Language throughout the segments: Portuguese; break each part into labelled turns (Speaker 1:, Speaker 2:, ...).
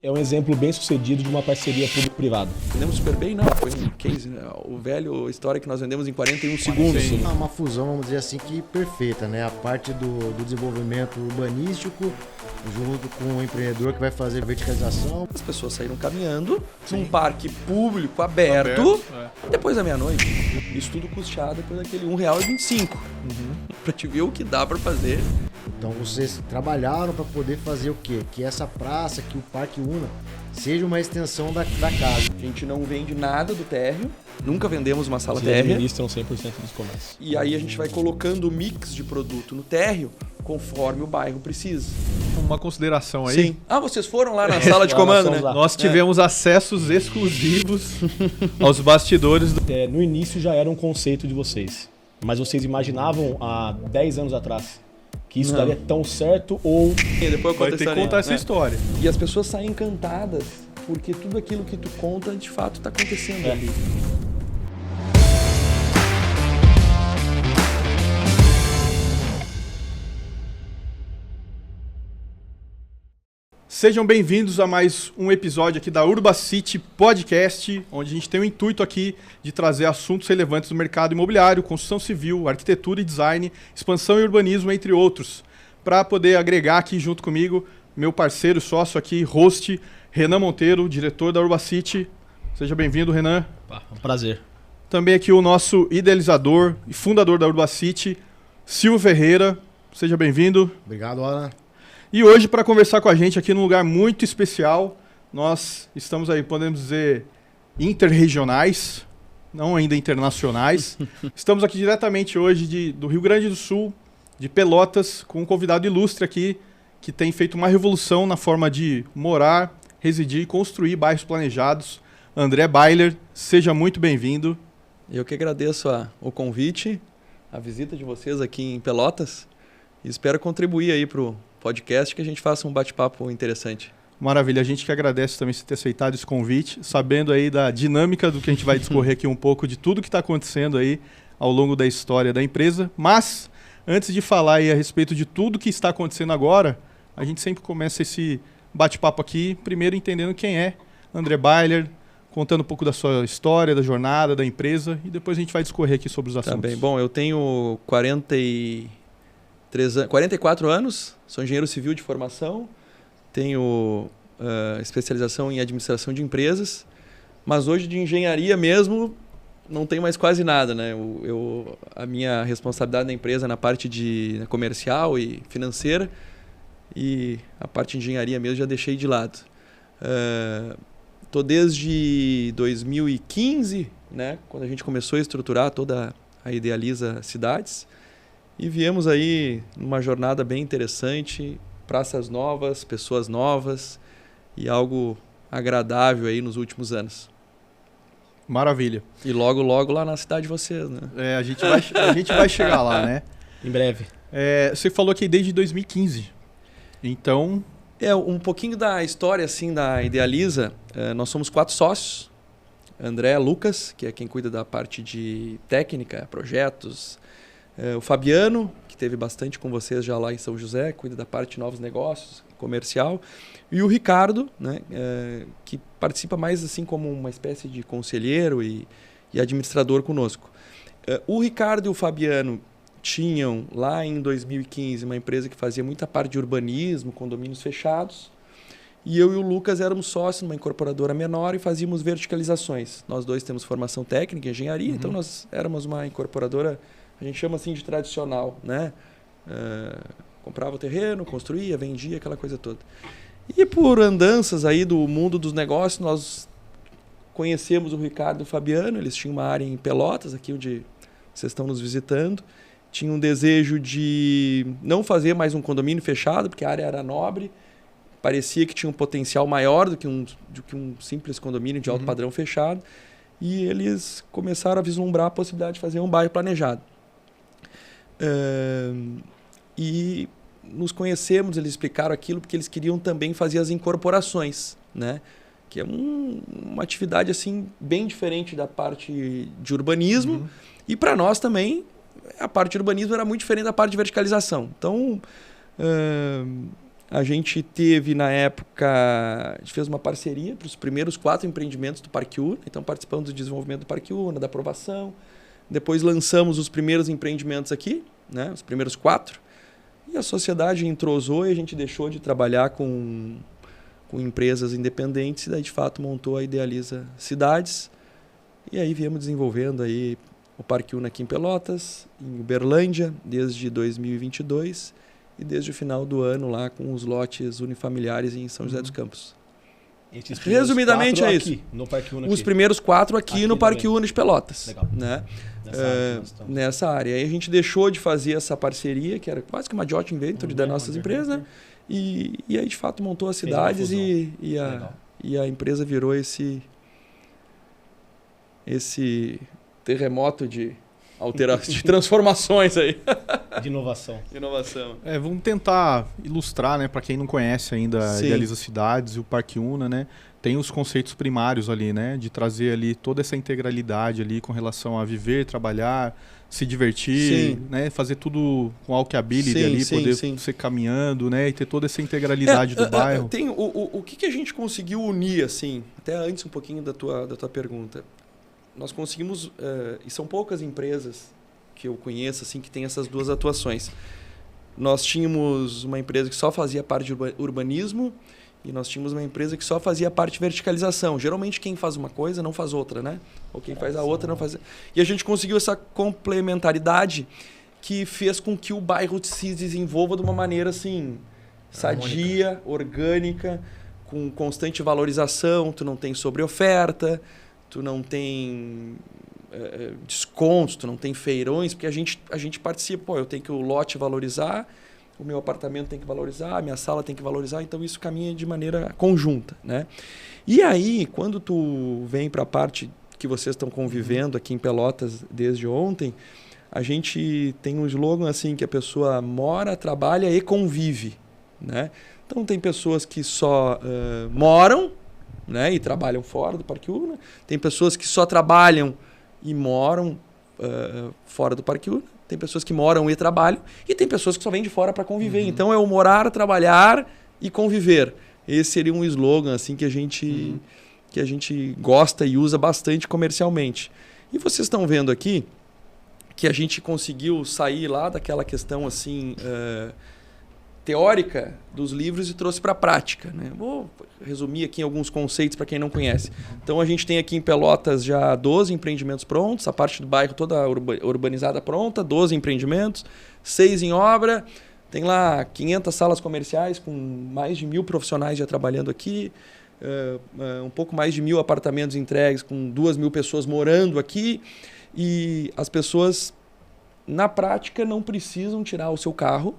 Speaker 1: É um exemplo bem sucedido de uma parceria público-privada.
Speaker 2: Vendemos super bem, não. Foi um case, né? O velho história que nós vendemos em 41 segundos.
Speaker 3: Uma fusão, vamos dizer assim, que perfeita, né? A parte do desenvolvimento urbanístico, junto com o empreendedor que vai fazer verticalização.
Speaker 2: As pessoas saíram caminhando num parque público aberto depois da meia-noite. Isso tudo custeado depois daquele R$1,25. Pra te ver o que dá pra fazer.
Speaker 3: Então vocês trabalharam para poder fazer o quê? Que essa praça, que o Parque Una, seja uma extensão da casa.
Speaker 2: A gente não vende nada do térreo, nunca vendemos uma sala
Speaker 1: Vocês
Speaker 2: térrea.
Speaker 1: administram 100% dos comércios.
Speaker 2: E aí a gente vai colocando o mix de produto no térreo conforme o bairro precisa.
Speaker 4: Uma consideração aí.
Speaker 2: Sim. Ah, vocês foram lá na sala de comando, né?
Speaker 4: Nós tivemos acessos exclusivos aos bastidores.
Speaker 1: No início já era um conceito de vocês, mas vocês imaginavam há 10 anos atrás que isso daria tão certo ou...
Speaker 2: E depois eu
Speaker 4: Vai
Speaker 2: conto
Speaker 4: ter que
Speaker 2: a
Speaker 4: contar
Speaker 2: historinha,
Speaker 4: essa
Speaker 2: né?
Speaker 4: história.
Speaker 2: E as pessoas saem encantadas porque tudo aquilo que tu conta de fato está acontecendo ali.
Speaker 4: Sejam bem-vindos a mais um episódio aqui da Urbacity Podcast, onde a gente tem o intuito aqui de trazer assuntos relevantes do mercado imobiliário, construção civil, arquitetura e design, expansão e urbanismo, entre outros. Para poder agregar aqui junto comigo, meu parceiro, sócio aqui, host, Renan Monteiro, diretor da Urbacity. Seja bem-vindo, Renan.
Speaker 1: Um prazer.
Speaker 4: Também aqui o nosso idealizador e fundador da Urbacity, Silvio Ferreira. Seja bem-vindo.
Speaker 3: Obrigado, Alan.
Speaker 4: E hoje, para conversar com a gente aqui num lugar muito especial, nós estamos aí, podemos dizer, interregionais, não ainda internacionais. Estamos aqui diretamente hoje do Rio Grande do Sul, de Pelotas, com um convidado ilustre aqui, que tem feito uma revolução na forma de morar, residir e construir bairros planejados. André Bailer, seja muito bem-vindo.
Speaker 2: Eu que agradeço o convite, a visita de vocês aqui em Pelotas e espero contribuir aí para o podcast, que a gente faça um bate-papo interessante.
Speaker 4: Maravilha, a gente que agradece também você ter aceitado esse convite, sabendo aí da dinâmica do que a gente vai discorrer aqui um pouco de tudo que está acontecendo aí ao longo da história da empresa. Mas, antes de falar aí a respeito de tudo que está acontecendo agora, a gente sempre começa esse bate-papo aqui, primeiro entendendo quem é André Bailer, contando um pouco da sua história, da jornada, da empresa, e depois a gente vai discorrer aqui sobre os assuntos.
Speaker 2: Tá bem. Bom, eu tenho 44 anos, sou engenheiro civil de formação, tenho especialização em administração de empresas, mas hoje de engenharia mesmo não tenho mais quase nada, né? A minha responsabilidade na empresa é na parte de comercial e financeira, e a parte de engenharia mesmo já deixei de lado. Estou desde 2015, né, quando a gente começou a estruturar toda a Idealiza Cidades, e viemos aí numa jornada bem interessante, praças novas, pessoas novas e algo agradável aí nos últimos anos.
Speaker 4: Maravilha.
Speaker 2: E logo, logo lá na cidade de vocês, né?
Speaker 4: A gente vai chegar lá, né?
Speaker 1: Em breve.
Speaker 4: Você falou aqui desde 2015, então...
Speaker 2: Um pouquinho da história assim da Idealiza, nós somos 4 sócios, André, Lucas, que é quem cuida da parte de técnica, projetos, o Fabiano, que teve bastante com vocês já lá em São José, cuida da parte de novos negócios, comercial, e o Ricardo, né, que participa mais assim como uma espécie de conselheiro e administrador conosco. O Ricardo e o Fabiano tinham lá em 2015 uma empresa que fazia muita parte de urbanismo, condomínios fechados, e eu e o Lucas éramos sócios numa incorporadora menor e fazíamos verticalizações. Nós dois temos formação técnica, engenharia, então nós éramos uma incorporadora, a gente chama assim de tradicional, né? Comprava o terreno, construía, vendia, aquela coisa toda. E por andanças aí do mundo dos negócios, nós conhecemos o Ricardo e o Fabiano, eles tinham uma área em Pelotas, aqui onde vocês estão nos visitando. Tinha um desejo de não fazer mais um condomínio fechado, porque a área era nobre, parecia que tinha um potencial maior do que um simples condomínio de alto padrão fechado, e eles começaram a vislumbrar a possibilidade de fazer um bairro planejado. E nos conhecemos, eles explicaram aquilo porque eles queriam também fazer as incorporações, né? Que é uma atividade assim bem diferente da parte de urbanismo, e para nós também a parte de urbanismo era muito diferente da parte de verticalização. Então, A gente teve, na época, a gente fez uma parceria para os primeiros 4 empreendimentos do Parque Una. Então, participamos do desenvolvimento do Parque Una, da aprovação. Depois lançamos os primeiros empreendimentos aqui, né? Os primeiros 4. E a sociedade entrosou e a gente deixou de trabalhar com empresas independentes. E daí, de fato, montou a Idealiza Cidades. E aí viemos desenvolvendo aí o Parque Una aqui em Pelotas, em Uberlândia, desde 2022. E desde o final do ano lá com os lotes unifamiliares em São José dos Campos. Resumidamente é isso.
Speaker 1: Aqui, no Parque Una
Speaker 2: os
Speaker 1: aqui.
Speaker 2: primeiros 4 aqui no Parque Una de Pelotas.
Speaker 1: Legal.
Speaker 2: Né?
Speaker 1: Nessa área.
Speaker 2: Aí a gente deixou de fazer essa parceria, que era quase que uma joint venture das nossas empresas, né? E aí de fato montou as cidades e a empresa virou esse terremoto de alterações, de transformações aí.
Speaker 1: De inovação.
Speaker 4: Vamos tentar ilustrar, né, para quem não conhece ainda a Idealiza Cidades e o Parque Una, né? Tem os conceitos primários ali, né, de trazer ali toda essa integralidade ali com relação a viver, trabalhar, se divertir, né, fazer tudo com walkability ali, poder ser caminhando, né, e ter toda essa integralidade do bairro.
Speaker 2: Tem o que a gente conseguiu unir, assim, até antes um pouquinho da tua pergunta. Nós conseguimos, e são poucas empresas que eu conheço assim, que tem essas duas atuações. Nós tínhamos uma empresa que só fazia parte de urbanismo e nós tínhamos uma empresa que só fazia parte de verticalização. Geralmente quem faz uma coisa não faz outra, né? Ou quem faz a outra não faz... E a gente conseguiu essa complementaridade que fez com que o bairro se desenvolva de uma maneira assim, sadia, orgânica, com constante valorização, tu não tem sobreoferta, tu não tem descontos, tu não tem feirões, porque a gente participa, pô, eu tenho que o lote valorizar, o meu apartamento tem que valorizar, a minha sala tem que valorizar, então isso caminha de maneira conjunta, né? E aí, quando tu vem para a parte que vocês estão convivendo aqui em Pelotas desde ontem, a gente tem um slogan assim, que a pessoa mora, trabalha e convive, né? Então tem pessoas que só moram, né, e trabalham fora do Parque Una. Tem pessoas que só trabalham e moram fora do Parque Una. Tem pessoas que moram e trabalham. E tem pessoas que só vêm de fora para conviver. Então é o morar, trabalhar e conviver. Esse seria um slogan assim, que a gente gosta e usa bastante comercialmente. E vocês estão vendo aqui que a gente conseguiu sair lá daquela questão assim... teórica dos livros e trouxe para a prática, né? Vou resumir aqui alguns conceitos para quem não conhece. Então a gente tem aqui em Pelotas já 12 empreendimentos prontos, a parte do bairro toda urbanizada pronta, 12 empreendimentos, 6 em obra, tem lá 500 salas comerciais com mais de 1.000 profissionais já trabalhando aqui, um pouco mais de 1.000 apartamentos entregues com 2.000 pessoas morando aqui, e as pessoas na prática não precisam tirar o seu carro,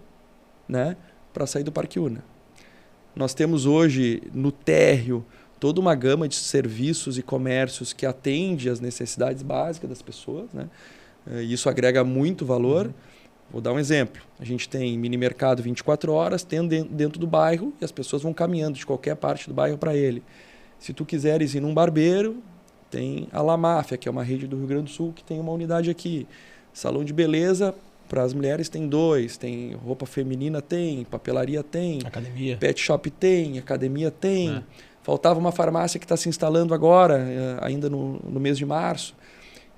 Speaker 2: né, para sair do Parque Una. Nós temos hoje no térreo toda uma gama de serviços e comércios que atende às necessidades básicas das pessoas, né? E isso agrega muito valor. Vou dar um exemplo. A gente tem mini mercado 24 horas dentro do bairro e as pessoas vão caminhando de qualquer parte do bairro para ele. Se tu quiseres ir num barbeiro, tem a La Máfia, que é uma rede do Rio Grande do Sul, que tem uma unidade aqui. Salão de beleza, para as mulheres tem 2, tem roupa feminina, tem, papelaria tem,
Speaker 1: academia,
Speaker 2: pet shop tem, academia tem. Faltava uma farmácia que está se instalando agora, ainda no mês de março.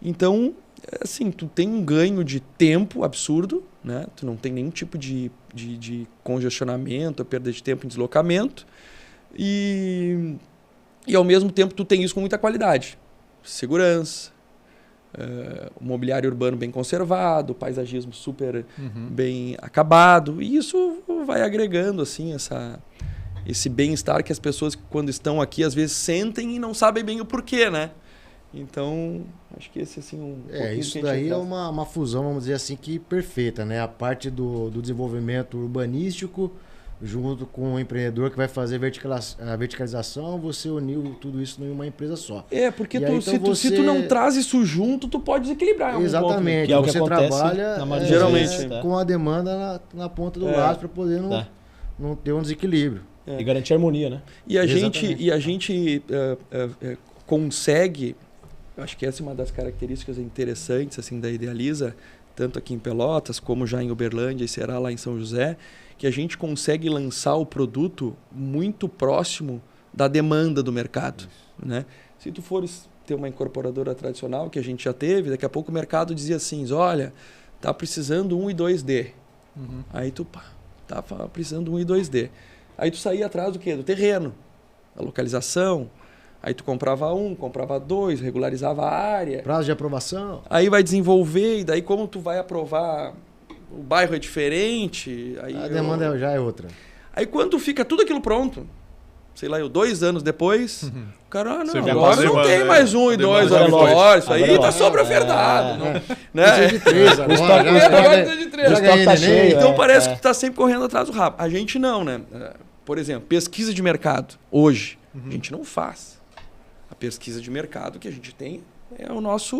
Speaker 2: Então, assim, tu tem um ganho de tempo absurdo, né? Tu não tem nenhum tipo de congestionamento, perda de tempo em deslocamento. E ao mesmo tempo tu tem isso com muita qualidade. Segurança, o mobiliário urbano bem conservado, o paisagismo super bem acabado, e isso vai agregando assim esse bem-estar que as pessoas quando estão aqui às vezes sentem e não sabem bem o porquê, né? Então, acho que esse assim
Speaker 3: isso daí é uma fusão, vamos dizer assim, que perfeita, né? A parte do desenvolvimento urbanístico junto com o empreendedor que vai fazer a verticalização, você uniu tudo isso em uma empresa só.
Speaker 2: Porque se tu não traz isso junto, tu pode desequilibrar.
Speaker 3: Exatamente.
Speaker 1: Que é o que
Speaker 3: você trabalha
Speaker 2: geralmente
Speaker 3: com a demanda na ponta do laço para poder não ter um desequilíbrio.
Speaker 1: E garantir harmonia, né?
Speaker 2: E a gente consegue, eu acho que essa é uma das características interessantes assim, da Idealiza, tanto aqui em Pelotas, como já em Uberlândia e será lá em São José, que a gente consegue lançar o produto muito próximo da demanda do mercado, né? Se tu fores ter uma incorporadora tradicional, que a gente já teve, daqui a pouco o mercado dizia assim, olha, tá precisando 1 e 2D. Aí tu, tá precisando 1 e 2D. Aí tu saía atrás do quê? Do terreno, da localização. Aí tu comprava 1, comprava 2, regularizava a área.
Speaker 3: Prazo de aprovação.
Speaker 2: Aí vai desenvolver, e daí como tu vai aprovar, o bairro é diferente. Aí
Speaker 3: A demanda já é outra.
Speaker 2: Aí quando fica tudo aquilo pronto, sei lá, 2 anos depois, o cara,
Speaker 4: Você
Speaker 2: não,
Speaker 4: vê
Speaker 2: agora
Speaker 4: a
Speaker 2: não
Speaker 4: demanda,
Speaker 2: tem mais 1 e 2
Speaker 1: agora é
Speaker 2: dormitórios, isso
Speaker 1: agora
Speaker 2: aí
Speaker 1: é
Speaker 2: tá
Speaker 1: lógico.
Speaker 2: sobre-ofertado. Não,
Speaker 3: Precisa
Speaker 2: né?
Speaker 3: de 3 agora.
Speaker 2: Agora precisa de 3.
Speaker 3: Já
Speaker 1: O
Speaker 3: ganhei
Speaker 1: estoque tá
Speaker 3: neném.
Speaker 1: cheio,
Speaker 2: Então parece que tu tá sempre correndo atrás do rabo. A gente não, né? Por exemplo, pesquisa de mercado, hoje, a gente não faz. A pesquisa de mercado que a gente tem é o nosso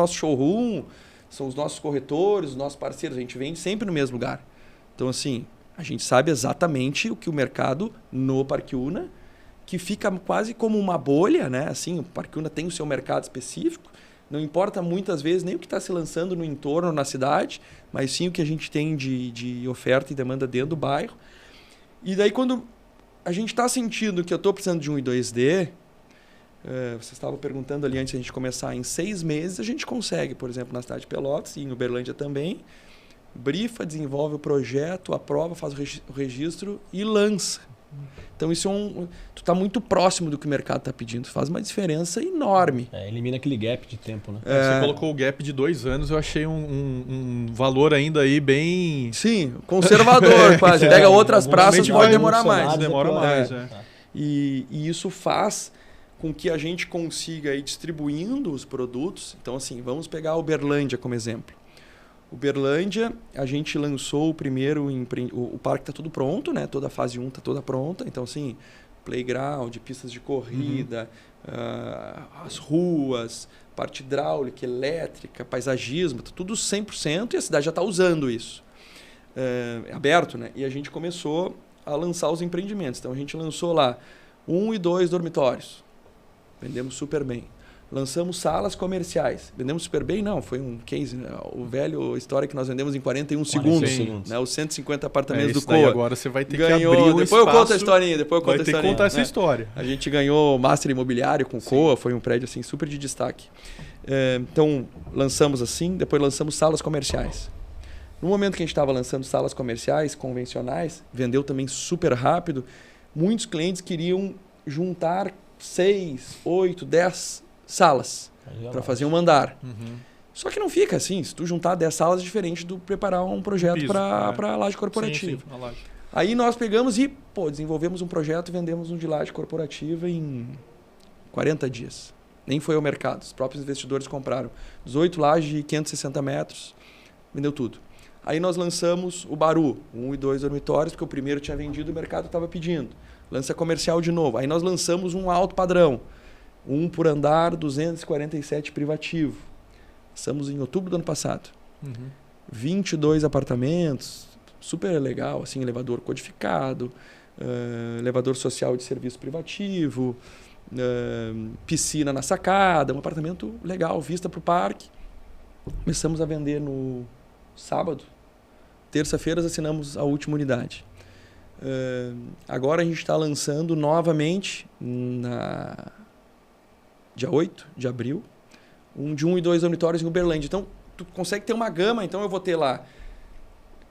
Speaker 2: showroom, são os nossos corretores, os nossos parceiros. A gente vende sempre no mesmo lugar. Então, assim, a gente sabe exatamente o que o mercado no Parque Una, que fica quase como uma bolha, né? Assim, o Parque Una tem o seu mercado específico. Não importa muitas vezes nem o que está se lançando no entorno, na cidade, mas sim o que a gente tem de oferta e demanda dentro do bairro. E daí, quando a gente está sentindo que eu estou precisando de 1 e 2D, vocês estavam perguntando ali antes de a gente começar, em 6 meses a gente consegue, por exemplo, na cidade de Pelotas e em Uberlândia também, brifa, desenvolve o projeto, aprova, faz o registro e lança. Então isso tu está muito próximo do que o mercado está pedindo, faz uma diferença enorme.
Speaker 1: Elimina aquele gap de tempo, né?
Speaker 4: Você colocou o gap de 2 anos, eu achei um valor ainda aí bem...
Speaker 2: Sim, conservador quase. Pega outras praças,
Speaker 4: Normalmente
Speaker 2: pode
Speaker 4: vai
Speaker 2: demorar mais.
Speaker 4: Demora mais,
Speaker 2: E isso faz com que a gente consiga ir distribuindo os produtos. Então, assim, vamos pegar a Uberlândia como exemplo. Uberlândia, a gente lançou o primeiro... O parque está tudo pronto, né? Toda a fase 1 está toda pronta. Então, assim, playground, pistas de corrida, as ruas, parte hidráulica, elétrica, paisagismo, tá tudo 100% e a cidade já está usando isso. É aberto, né? E a gente começou a lançar os empreendimentos. Então, a gente lançou lá 1 e 2 dormitórios. Vendemos super bem. Lançamos salas comerciais. Vendemos super bem? Não, foi um case. Né? O velho história que nós vendemos em 41 segundos. Né? Os 150 apartamentos do COA.
Speaker 4: Agora você vai ter
Speaker 2: ganhou,
Speaker 4: que abrir um
Speaker 2: depois
Speaker 4: espaço.
Speaker 2: Eu conto a historinha.
Speaker 4: Vai ter que contar essa história.
Speaker 2: A gente ganhou Master Imobiliário com o COA. Foi um prédio assim, super de destaque. Então, lançamos assim. Depois lançamos salas comerciais. No momento que a gente estava lançando salas comerciais convencionais, vendeu também super rápido. Muitos clientes queriam juntar 6, 8, 10 salas para fazer um andar. Só que não fica assim. Se tu juntar 10 salas, é diferente do preparar um projeto para laje corporativa.
Speaker 4: Sim, laje.
Speaker 2: Aí nós pegamos e desenvolvemos um projeto e vendemos um de laje corporativa em 40 dias. Nem foi ao mercado. Os próprios investidores compraram 18 lajes de 560 metros. Vendeu tudo. Aí nós lançamos o Baru, 1 e 2 dormitórios, porque o primeiro tinha vendido e o mercado estava pedindo. Lança comercial de novo. Aí nós lançamos um alto padrão. 1 por andar, 247 privativo. Estamos em outubro do ano passado. 22 apartamentos, super legal, assim, elevador codificado, elevador social de serviço privativo, piscina na sacada, um apartamento legal, vista para o parque. Começamos a vender no sábado. Terça-feira assinamos a última unidade. Agora a gente está lançando novamente na dia 8 de abril, de 1 e 2 dormitórios em Uberlândia. Então, tu consegue ter uma gama. Então, eu vou ter lá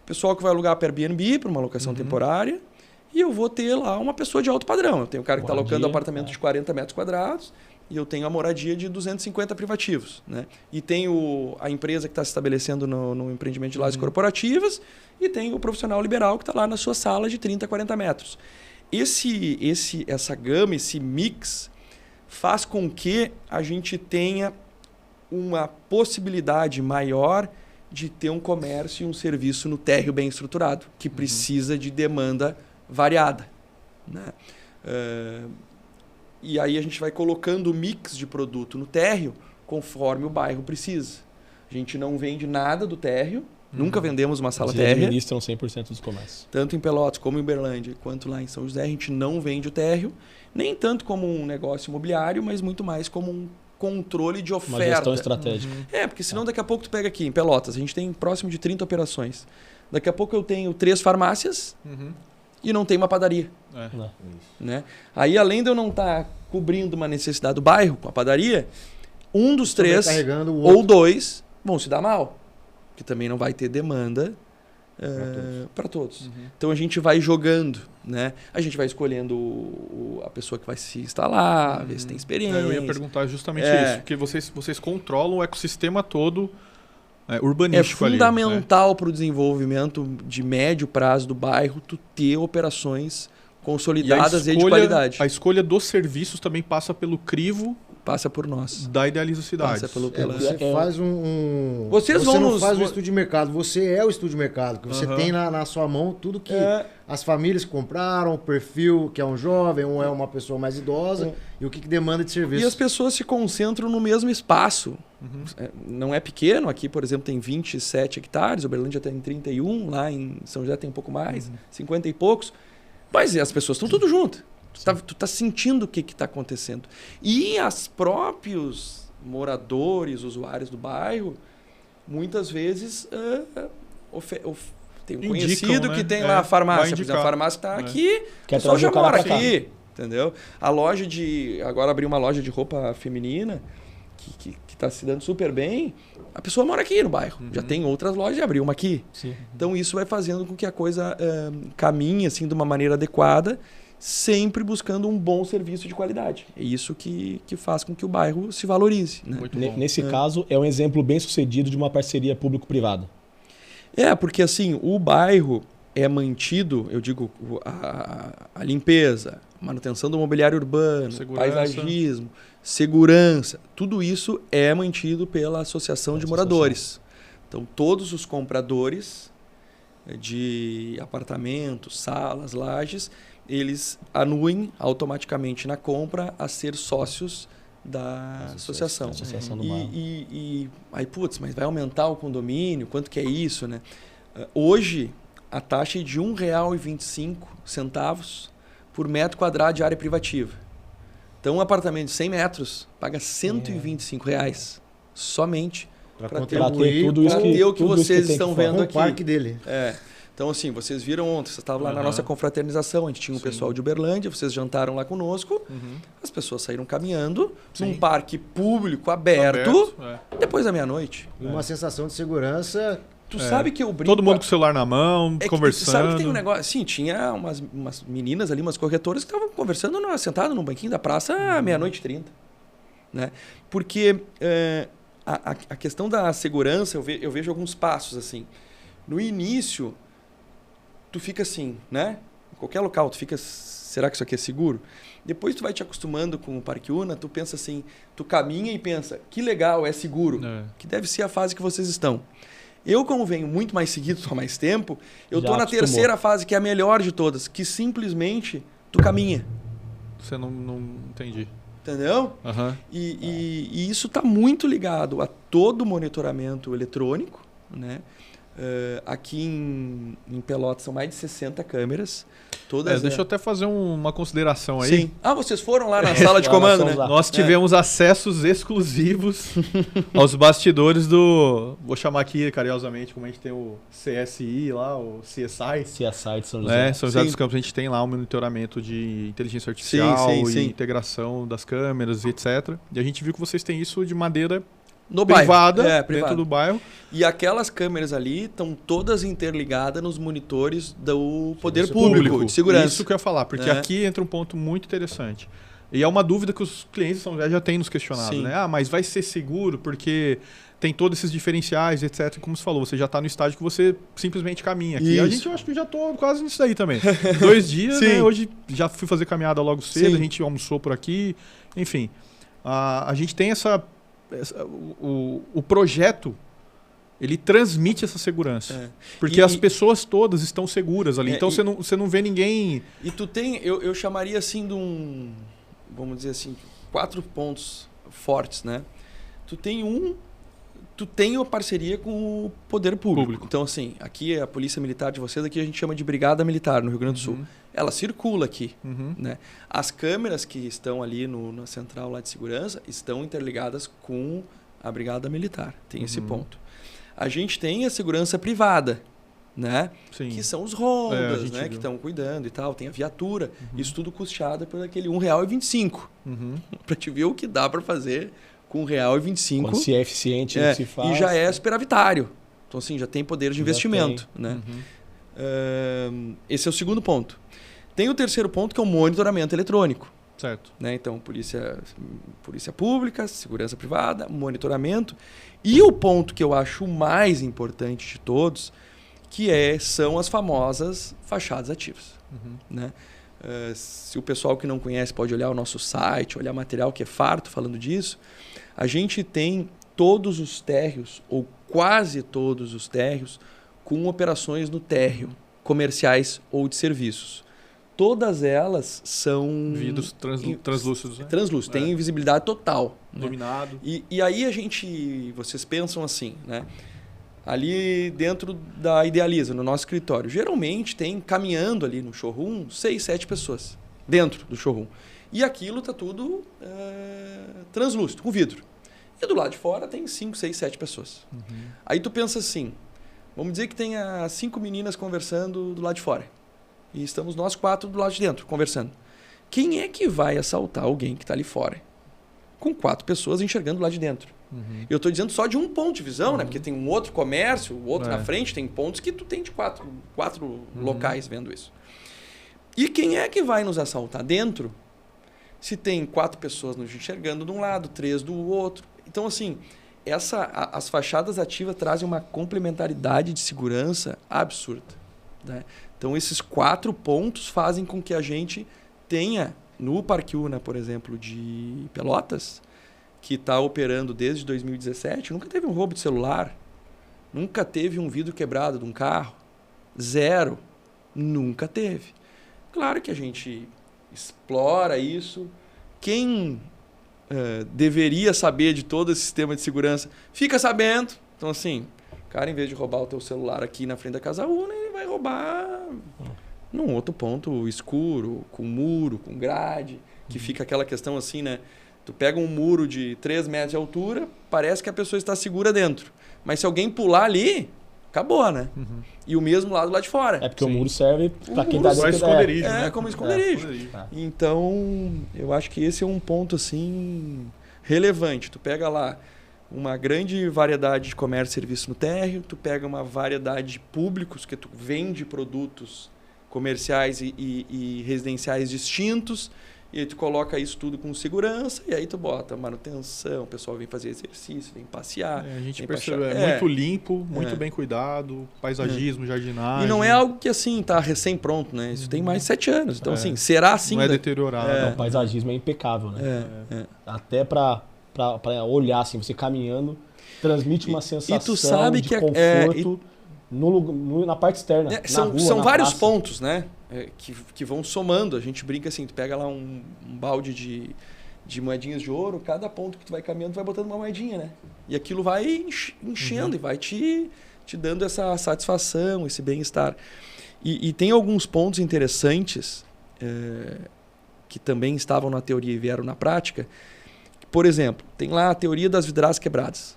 Speaker 2: pessoal que vai alugar para Airbnb, para uma locação temporária, e eu vou ter lá uma pessoa de alto padrão. Eu tenho o cara que está alocando apartamento de 40 metros quadrados e eu tenho a moradia de 250 privativos. Né? E tenho a empresa que está se estabelecendo no empreendimento de lajes corporativas e tem o profissional liberal que está lá na sua sala de 30, 40 metros. Essa gama, esse mix, faz com que a gente tenha uma possibilidade maior de ter um comércio e um serviço no térreo bem estruturado, que precisa de demanda variada. Né? E aí a gente vai colocando o mix de produto no térreo conforme o bairro precisa. A gente não vende nada do térreo, nunca vendemos uma sala
Speaker 1: Vocês
Speaker 2: térrea.
Speaker 1: administram 100% dos comércios.
Speaker 2: Tanto em Pelotas como em Uberlândia, quanto lá em São José, a gente não vende o térreo, nem tanto como um negócio imobiliário, mas muito mais como um controle de
Speaker 1: Uma
Speaker 2: oferta.
Speaker 1: gestão estratégica.
Speaker 2: Porque senão daqui a pouco tu pega aqui em Pelotas, a gente tem próximo de 30 operações. Daqui a pouco eu tenho 3 farmácias e não tem uma padaria.
Speaker 1: Não.
Speaker 2: Né? Aí, além de eu não estar cobrindo uma necessidade do bairro com a padaria, um dos 3
Speaker 3: Sobrecarregando o
Speaker 2: ou
Speaker 3: outro.
Speaker 2: 2 vão se dar mal. Que também não vai ter demanda para todos. Então a gente vai jogando, né? A gente vai escolhendo a pessoa que vai se instalar, ver se tem experiência.
Speaker 4: Eu ia perguntar justamente isso, porque vocês controlam o ecossistema todo urbanístico ali.
Speaker 2: É fundamental para o desenvolvimento de médio prazo do bairro tu ter operações consolidadas e de qualidade.
Speaker 4: A escolha dos serviços também passa pelo crivo
Speaker 2: Passa por nós.
Speaker 4: da Idealiza Cidades.
Speaker 2: Passa pelo
Speaker 3: Você faz
Speaker 2: Vocês
Speaker 3: você
Speaker 2: vão
Speaker 3: não
Speaker 2: nos...
Speaker 3: faz um estudo de mercado, você é o estudo de mercado. Que você tem na sua mão tudo que as famílias compraram, o perfil que é um jovem, ou é uma pessoa mais idosa, e o que demanda de serviço.
Speaker 2: E as pessoas se concentram no mesmo espaço. Não é pequeno, aqui, por exemplo, tem 27 hectares, Uberlândia tem 31, lá em São José tem um pouco mais, 50 e poucos. Mas as pessoas estão tudo juntas. Tu tá sentindo o que está acontecendo. E os próprios moradores, usuários do bairro, muitas vezes tem um conhecido que tem lá a farmácia. Por exemplo, a farmácia está aqui, o pessoal já mora aqui. Entendeu? A loja agora abriu uma loja de roupa feminina que está se dando super bem. A pessoa mora aqui no bairro. Já tem outras lojas e abriu uma aqui.
Speaker 1: Sim.
Speaker 2: Então isso vai fazendo com que a coisa caminhe assim, de uma maneira adequada, sempre buscando um bom serviço de qualidade. É isso que faz com que o bairro se valorize. Né?
Speaker 1: Nesse caso, é um exemplo bem sucedido de uma parceria público-privada.
Speaker 2: Porque assim, o bairro é mantido, eu digo, a limpeza, manutenção do mobiliário urbano, paisagismo, segurança, tudo isso é mantido pela Associação de Moradores. Então, todos os compradores de apartamentos, salas, lajes, eles anuem automaticamente na compra a ser sócios da associação.
Speaker 1: Associação do bairro.
Speaker 2: E aí, mas vai aumentar o condomínio? Quanto que é isso, né? Hoje, a taxa é de R$ 1,25 por metro quadrado de área privativa. Então, um apartamento de 100 metros paga R$ 125 somente para ter
Speaker 1: tudo isso
Speaker 2: ter o que vocês estão vendo aqui.
Speaker 3: O parque dele.
Speaker 2: Então, assim, vocês viram ontem, vocês estavam lá na nossa confraternização, a gente tinha um pessoal de Uberlândia, vocês jantaram lá conosco, as pessoas saíram caminhando num parque público aberto depois da meia-noite.
Speaker 3: E uma sensação de segurança.
Speaker 2: Tu sabe que eu brinco...
Speaker 4: Todo mundo com o celular na mão, conversando.
Speaker 2: Tu sabe que tem um negócio... Sim, tinha umas meninas ali, umas corretoras que estavam conversando sentado num banquinho da praça à meia-noite e 30. Né? Porque a questão da segurança, eu vejo alguns passos assim. No início... tu fica assim, né? Em qualquer local, tu fica, será que isso aqui é seguro? Depois tu vai te acostumando com o Parque Una, tu pensa assim, tu caminha e pensa, que legal, é seguro. Que deve ser a fase que vocês estão. Eu, como venho muito mais seguido há mais tempo, eu tô na terceira fase, que é a melhor de todas, que simplesmente tu caminha.
Speaker 4: Você não entendi.
Speaker 2: Entendeu? E isso está muito ligado a todo o monitoramento eletrônico, né? Aqui em Pelotas são mais de 60 câmeras.
Speaker 4: Deixa eu até fazer uma consideração aí.
Speaker 2: Sim. Vocês foram lá na sala de comando, né?
Speaker 4: Nós tivemos acessos exclusivos aos bastidores do... Vou chamar aqui carinhosamente, como a gente tem o CSI lá, o CSI.
Speaker 1: CSI de São José.
Speaker 4: São José dos Campos, a gente tem lá um monitoramento de inteligência artificial e integração das câmeras e etc. E a gente viu que vocês têm isso de maneira... privada, dentro do bairro.
Speaker 2: E aquelas câmeras ali estão todas interligadas nos monitores do poder público de segurança.
Speaker 4: Isso que eu ia falar, porque aqui entra um ponto muito interessante. E é uma dúvida que os clientes de São José já têm nos questionado, né? Mas vai ser seguro porque tem todos esses diferenciais, etc. Como você falou, você já está no estágio que você simplesmente caminha aqui. A gente, eu acho que já estou quase nisso daí também. 2 dias, né? Hoje já fui fazer caminhada logo cedo, a gente almoçou por aqui. Enfim, a gente tem o projeto, ele transmite essa segurança. Porque as pessoas todas estão seguras ali. Então você não vê ninguém...
Speaker 2: E tu tem, eu chamaria assim de vamos dizer assim, 4 pontos fortes, né? Tu tem uma parceria com o poder público. Então, assim, aqui a polícia militar de vocês, aqui a gente chama de Brigada Militar, no Rio Grande do Sul. ela circula aqui.
Speaker 4: Uhum.
Speaker 2: Né? As câmeras que estão ali na central lá de segurança estão interligadas com a Brigada Militar. Tem esse ponto. A gente tem a segurança privada, né?
Speaker 4: Sim.
Speaker 2: Que são os rondas,
Speaker 4: gente
Speaker 2: né?
Speaker 4: viu.
Speaker 2: Que estão cuidando e tal. Tem a viatura. Isso tudo custeado por aquele R$1,25.
Speaker 4: Uhum.
Speaker 2: Para te ver o que dá para fazer com R$1,25.
Speaker 1: Quando se é eficiente, se faz.
Speaker 2: E já é superavitário. Então, assim, já tem poder de investimento. Né? Esse é o segundo ponto. Tem o terceiro ponto, que é o monitoramento eletrônico.
Speaker 4: Certo.
Speaker 2: Né? Então, polícia pública, segurança privada, monitoramento. E o ponto que eu acho o mais importante de todos, que são as famosas fachadas ativas. Né? Se o pessoal que não conhece pode olhar o nosso site, olhar material que é farto falando disso, a gente tem todos os térreos, ou quase todos os térreos, com operações no térreo, comerciais ou de serviços. Todas elas são...
Speaker 4: Vidros translúcidos. Né?
Speaker 2: Translúcidos, tem visibilidade total.
Speaker 4: Iluminado.
Speaker 2: Né? E aí vocês pensam assim, né? Ali dentro da Idealiza, no nosso escritório, geralmente tem caminhando ali no showroom 6, 7 pessoas dentro do showroom. E aquilo está tudo translúcido, com vidro. E do lado de fora tem 5, 6, 7 pessoas. Aí tu pensa assim, vamos dizer que tenha 5 meninas conversando do lado de fora. E estamos nós 4 do lado de dentro, conversando. Quem é que vai assaltar alguém que está ali fora? Com 4 pessoas enxergando lá de dentro. Eu estou dizendo só de um ponto de visão, né? Porque tem um outro comércio, o outro na frente, tem pontos que tu tem de 4 locais vendo isso. E quem é que vai nos assaltar dentro se tem 4 pessoas nos enxergando de um lado, 3 do outro? Então, assim, as fachadas ativas trazem uma complementaridade de segurança absurda. Né? Então, esses 4 pontos fazem com que a gente tenha, no Parque Una, por exemplo, de Pelotas, que está operando desde 2017, nunca teve um roubo de celular, nunca teve um vidro quebrado de um carro, 0, nunca teve. Claro que a gente explora isso. Quem deveria saber de todo esse sistema de segurança fica sabendo. Então, assim, o cara, em vez de roubar o teu celular aqui na frente da Casa Una, ele vai roubar num outro ponto escuro, com muro, com grade, que fica aquela questão assim, né? Tu pega um muro de 3 metros de altura, parece que a pessoa está segura dentro. Mas se alguém pular ali, acabou, né? E o mesmo lado lá de fora.
Speaker 1: É porque o muro serve para quem
Speaker 2: muro
Speaker 1: dá
Speaker 4: só esconderijo, né?
Speaker 2: como esconderijo. Então, eu acho que esse é um ponto assim relevante. Tu pega lá uma grande variedade de comércio e serviço no térreo, tu pega uma variedade de públicos que tu vende produtos comerciais e residenciais distintos, e aí tu coloca isso tudo com segurança, e aí tu bota manutenção, o pessoal vem fazer exercício, vem passear.
Speaker 4: A gente
Speaker 2: vem
Speaker 4: percebe,
Speaker 2: passear.
Speaker 4: muito limpo, muito bem cuidado, paisagismo, jardinagem.
Speaker 2: E não é algo que assim, tá recém-pronto, né? Isso tem mais de 7 anos. Então, assim, será assim...
Speaker 4: Não é deteriorado.
Speaker 1: O paisagismo é impecável, né? Até para olhar, assim, você caminhando, transmite uma sensação
Speaker 2: tu sabe
Speaker 1: de
Speaker 2: que
Speaker 1: conforto na parte externa.
Speaker 2: São vários pontos, né? Que vão somando. A gente brinca assim, tu pega lá um balde de moedinhas de ouro, cada ponto que tu vai caminhando, tu vai botando uma moedinha, né? E aquilo vai enchendo e vai te dando essa satisfação, esse bem-estar. E tem alguns pontos interessantes que também estavam na teoria e vieram na prática. Por exemplo, tem lá a teoria das vidraças quebradas,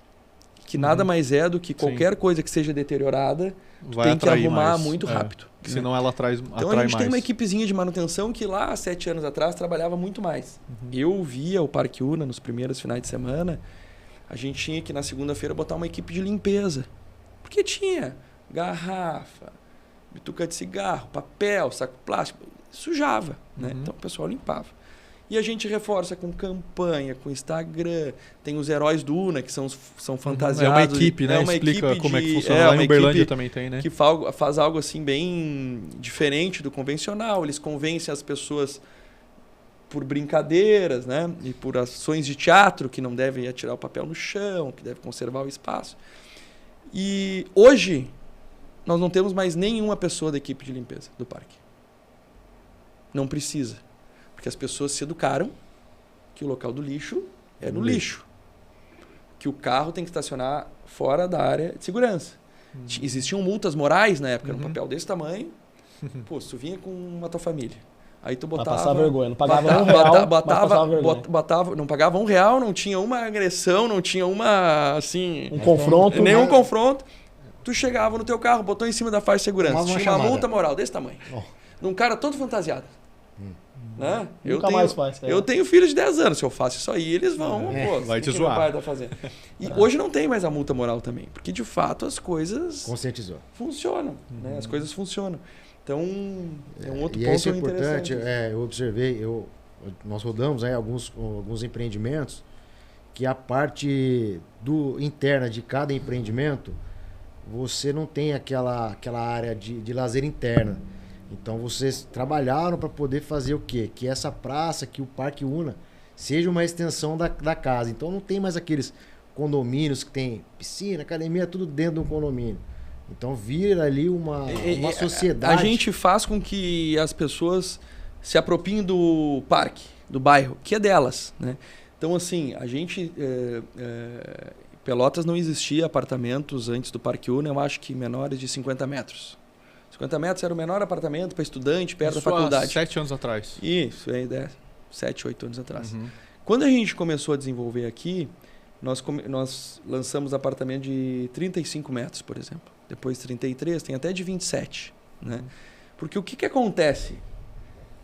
Speaker 2: que nada mais é do que qualquer coisa que seja deteriorada, tu tem que arrumar muito rápido.
Speaker 4: Senão ela atrai mais.
Speaker 2: Então a gente tem uma equipezinha de manutenção que lá, 7 anos atrás, trabalhava muito mais. Eu via o Parque Una nos primeiros finais de semana, a gente tinha que na segunda-feira botar uma equipe de limpeza. Porque tinha garrafa, bituca de cigarro, papel, saco plástico, sujava, né? Então o pessoal limpava. E a gente reforça com campanha, com Instagram. Tem os heróis do Una, que são fantasiados.
Speaker 4: É uma equipe, né?
Speaker 2: É uma
Speaker 4: Explica
Speaker 2: equipe
Speaker 4: como é que funciona. Lá em Uberlândia também tem, né?
Speaker 2: Que faz algo assim bem diferente do convencional. Eles convencem as pessoas por brincadeiras, né? E por ações de teatro, que não devem atirar o papel no chão, que devem conservar o espaço. E hoje, nós não temos mais nenhuma pessoa da equipe de limpeza do parque. Não precisa. Porque as pessoas se educaram que o local do lixo é no lixo. Que o carro tem que estacionar fora da área de segurança. Existiam multas morais na época, no papel desse tamanho. Pô, se tu vinha com a tua família, aí tu
Speaker 1: Pra
Speaker 2: botava...
Speaker 1: passar vergonha. Não pagava R$1, mas passava vergonha.
Speaker 2: Não pagava R$1, não tinha uma agressão, não tinha uma, assim...
Speaker 1: Um confronto.
Speaker 2: Nenhum confronto. Tu chegava no teu carro, botou em cima da faixa de segurança.
Speaker 3: Tomava uma
Speaker 2: Tinha uma
Speaker 3: chamada.
Speaker 2: multa moral desse tamanho. Num cara todo fantasiado. Né?
Speaker 1: Nunca mais faz.
Speaker 2: Eu tenho filhos de 10 anos. Se eu faço isso aí, eles vão... Pô,
Speaker 4: vai
Speaker 2: o
Speaker 4: te
Speaker 2: que meu
Speaker 4: zoar.
Speaker 2: pai tá fazendo? E hoje não tem mais a multa moral também. Porque, de fato, as coisas
Speaker 3: Conscientizou.
Speaker 2: funcionam. Né? As coisas funcionam. Então, é um outro
Speaker 3: E
Speaker 2: ponto
Speaker 3: isso é importante.
Speaker 2: interessante.
Speaker 3: Eu observei, nós rodamos aí alguns empreendimentos que a parte interna de cada empreendimento, você não tem aquela área de lazer interna. Então vocês trabalharam para poder fazer o quê? Que essa praça, que o Parque Una, seja uma extensão da casa. Então não tem mais aqueles condomínios que tem piscina, academia, tudo dentro de um condomínio. Então vira ali uma sociedade.
Speaker 2: A gente faz com que as pessoas se apropriem do parque, do bairro, que é delas, né? Então, assim, a gente... Pelotas não existia apartamentos antes do Parque Una, eu acho que menores de 50 metros. 50 metros era o menor apartamento para estudante, perto da faculdade.
Speaker 4: 7 anos atrás.
Speaker 2: Isso, 7, 8 anos atrás. Quando a gente começou a desenvolver aqui, nós lançamos apartamento de 35 metros, por exemplo. Depois 33, tem até de 27. Né? Porque o que acontece?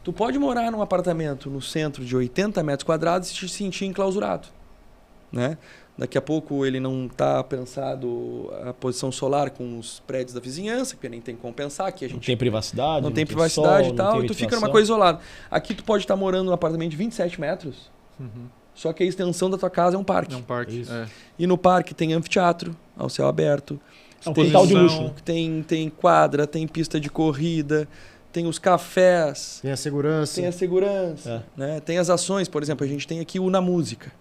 Speaker 2: Tu pode morar num apartamento no centro de 80 metros quadrados e te sentir enclausurado. Né? Daqui a pouco ele não está pensado a posição solar com os prédios da vizinhança, porque nem tem como pensar. Aqui a gente
Speaker 1: não tem privacidade.
Speaker 2: Não tem privacidade
Speaker 1: sol,
Speaker 2: e tal,
Speaker 1: tem
Speaker 2: e tu fica
Speaker 1: ventilação.
Speaker 2: numa coisa isolada. Aqui tu pode estar morando num apartamento de 27 metros, só que a extensão da tua casa é um parque.
Speaker 4: É um parque.
Speaker 1: Isso.
Speaker 2: E no parque tem anfiteatro, ao céu aberto.
Speaker 1: É um
Speaker 2: tem
Speaker 1: quintal de luxo.
Speaker 2: Tem quadra, tem pista de corrida, tem os cafés,
Speaker 3: Tem a segurança.
Speaker 2: tem a segurança, né? Tem as ações. Por exemplo, a gente tem aqui o Na Música.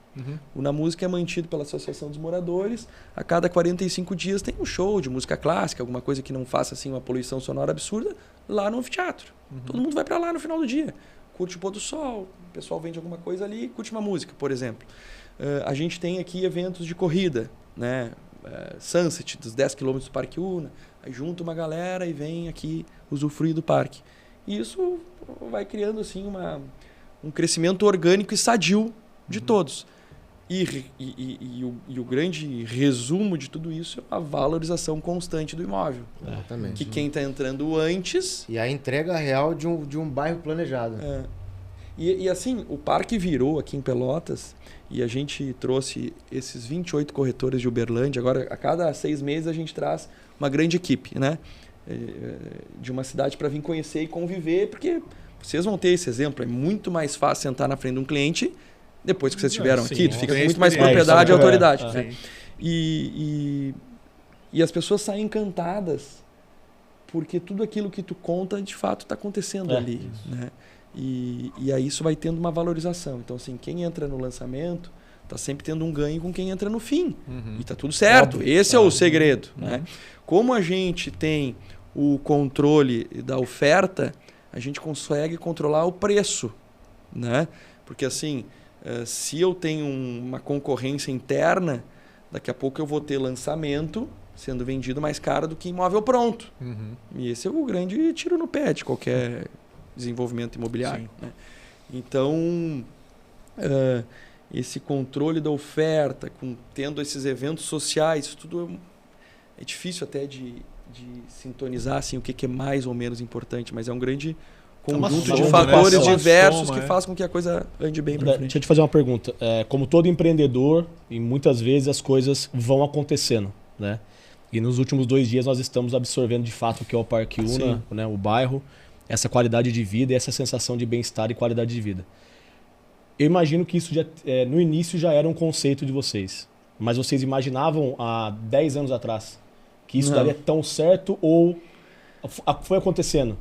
Speaker 2: O Na Música é mantido pela Associação dos Moradores. A cada 45 dias tem um show de música clássica, alguma coisa que não faça assim uma poluição sonora absurda, lá no anfiteatro. Todo mundo vai para lá no final do dia. Curte o pôr do sol, o pessoal vende alguma coisa ali, curte uma música, por exemplo. A gente tem aqui eventos de corrida, né? Sunset, dos 10 km do Parque Una. Aí junta uma galera e vem aqui usufruir do parque. E isso vai criando assim um crescimento orgânico e sadio de todos. E o grande resumo de tudo isso é a valorização constante do imóvel.
Speaker 3: Exatamente.
Speaker 2: Que quem está entrando antes...
Speaker 3: E a entrega real de um bairro planejado.
Speaker 2: E assim, o parque virou aqui em Pelotas e a gente trouxe esses 28 corretores de Uberlândia. Agora, a cada 6 meses, a gente traz uma grande equipe, né? De uma cidade para vir conhecer e conviver, porque vocês vão ter esse exemplo. É muito mais fácil sentar na frente de um cliente depois que vocês estiveram aqui. Tu fica com muito mais propriedade e autoridade. Né? E as pessoas saem encantadas porque tudo aquilo que tu conta, de fato, está acontecendo ali. Né? E aí isso vai tendo uma valorização. Então, assim, quem entra no lançamento está sempre tendo um ganho com quem entra no fim. E está tudo certo.
Speaker 1: Óbvio.
Speaker 2: Esse é o segredo. Né? Como a gente tem o controle da oferta, a gente consegue controlar o preço. Né? Porque, assim, se eu tenho uma concorrência interna, daqui a pouco eu vou ter lançamento sendo vendido mais caro do que imóvel pronto. E esse é o grande tiro no pé de qualquer desenvolvimento imobiliário. Né? Então, esse controle da oferta, tendo esses eventos sociais, tudo é difícil até de sintonizar assim, o que é mais ou menos importante, mas é um grande conjunto de fatores diversos que faz com que a coisa ande bem para frente.
Speaker 1: Deixa eu te fazer uma pergunta. Como todo empreendedor, e muitas vezes as coisas vão acontecendo, né? E nos últimos 2 dias nós estamos absorvendo de fato o que é o Parque Una, né? O bairro, essa qualidade de vida e essa sensação de bem-estar e qualidade de vida. Eu imagino que isso no início já era um conceito de vocês, mas vocês imaginavam há 10 anos atrás que isso daria tão certo ou foi acontecendo?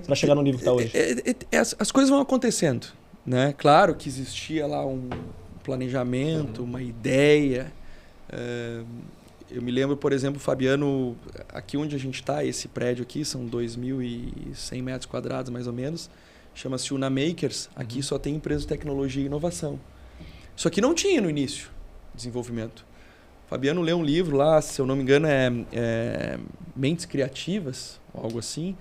Speaker 1: Para chegar no nível que está hoje.
Speaker 2: As coisas vão acontecendo, né? Claro que existia lá um planejamento, uma ideia. Eu me lembro, por exemplo, Fabiano, aqui onde a gente está, esse prédio aqui, são 2.100 metros quadrados mais ou menos, chama-se Una Makers. Aqui só tem empresa de tecnologia e inovação. Isso aqui não tinha no início, desenvolvimento. Fabiano leu um livro lá, se eu não me engano, é Mentes Criativas, algo assim,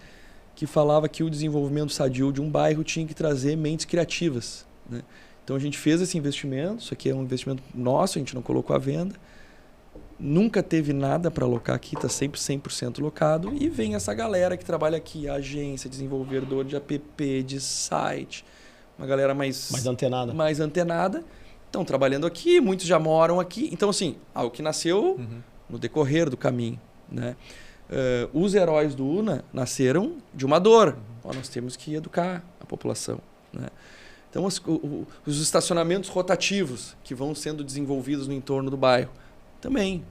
Speaker 2: que falava que o desenvolvimento sadio de um bairro tinha que trazer mentes criativas, né? Então a gente fez esse investimento, isso aqui é um investimento nosso, a gente não colocou à venda. Nunca teve nada para alocar aqui, está sempre 100% locado. E vem essa galera que trabalha aqui, agência, desenvolvedor de app, de site, uma galera mais antenada. Estão trabalhando aqui, muitos já moram aqui. Então, assim, algo que nasceu no decorrer do caminho, né? Os heróis do UNA nasceram de uma dor. Nós temos que educar a população, né? Então, os estacionamentos rotativos que vão sendo desenvolvidos no entorno do bairro também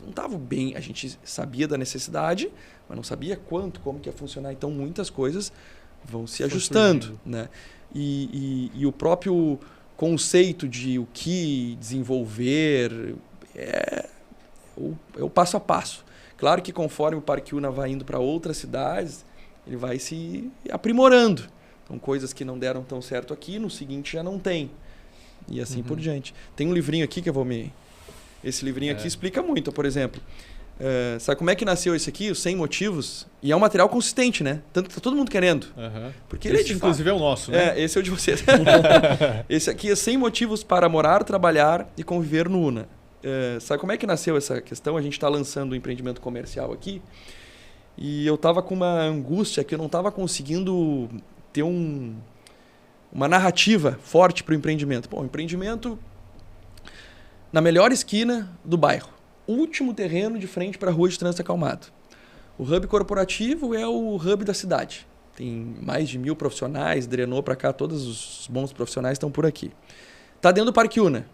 Speaker 2: não estavam bem. A gente sabia da necessidade, mas não sabia como que ia funcionar. Então, muitas coisas vão se ajustando, né? E o próprio conceito de o que desenvolver é o passo a passo. Claro que conforme o Parque UNA vai indo para outras cidades, ele vai se aprimorando. Então, coisas que não deram tão certo aqui, no seguinte já não tem. E assim por diante. Tem um livrinho aqui que eu vou me... Esse livrinho aqui explica muito, por exemplo. Sabe como é que nasceu esse aqui? Os 100 motivos. E é um material consistente, né? Tanto que tá todo mundo querendo. Porque
Speaker 4: esse, inclusive, é o nosso, né?
Speaker 2: Esse é o de vocês. Esse aqui é 100 motivos para morar, trabalhar e conviver no UNA. Sabe como é que nasceu essa questão? A gente está lançando um empreendimento comercial aqui. E eu estava com uma angústia que eu não estava conseguindo ter uma narrativa forte para o empreendimento. Bom, o empreendimento na melhor esquina do bairro. Último terreno de frente para a rua de trânsito acalmado. O hub corporativo é o hub da cidade. Tem mais de 1.000 profissionais, drenou para cá, todos os bons profissionais estão por aqui. Está dentro do Parque UNA,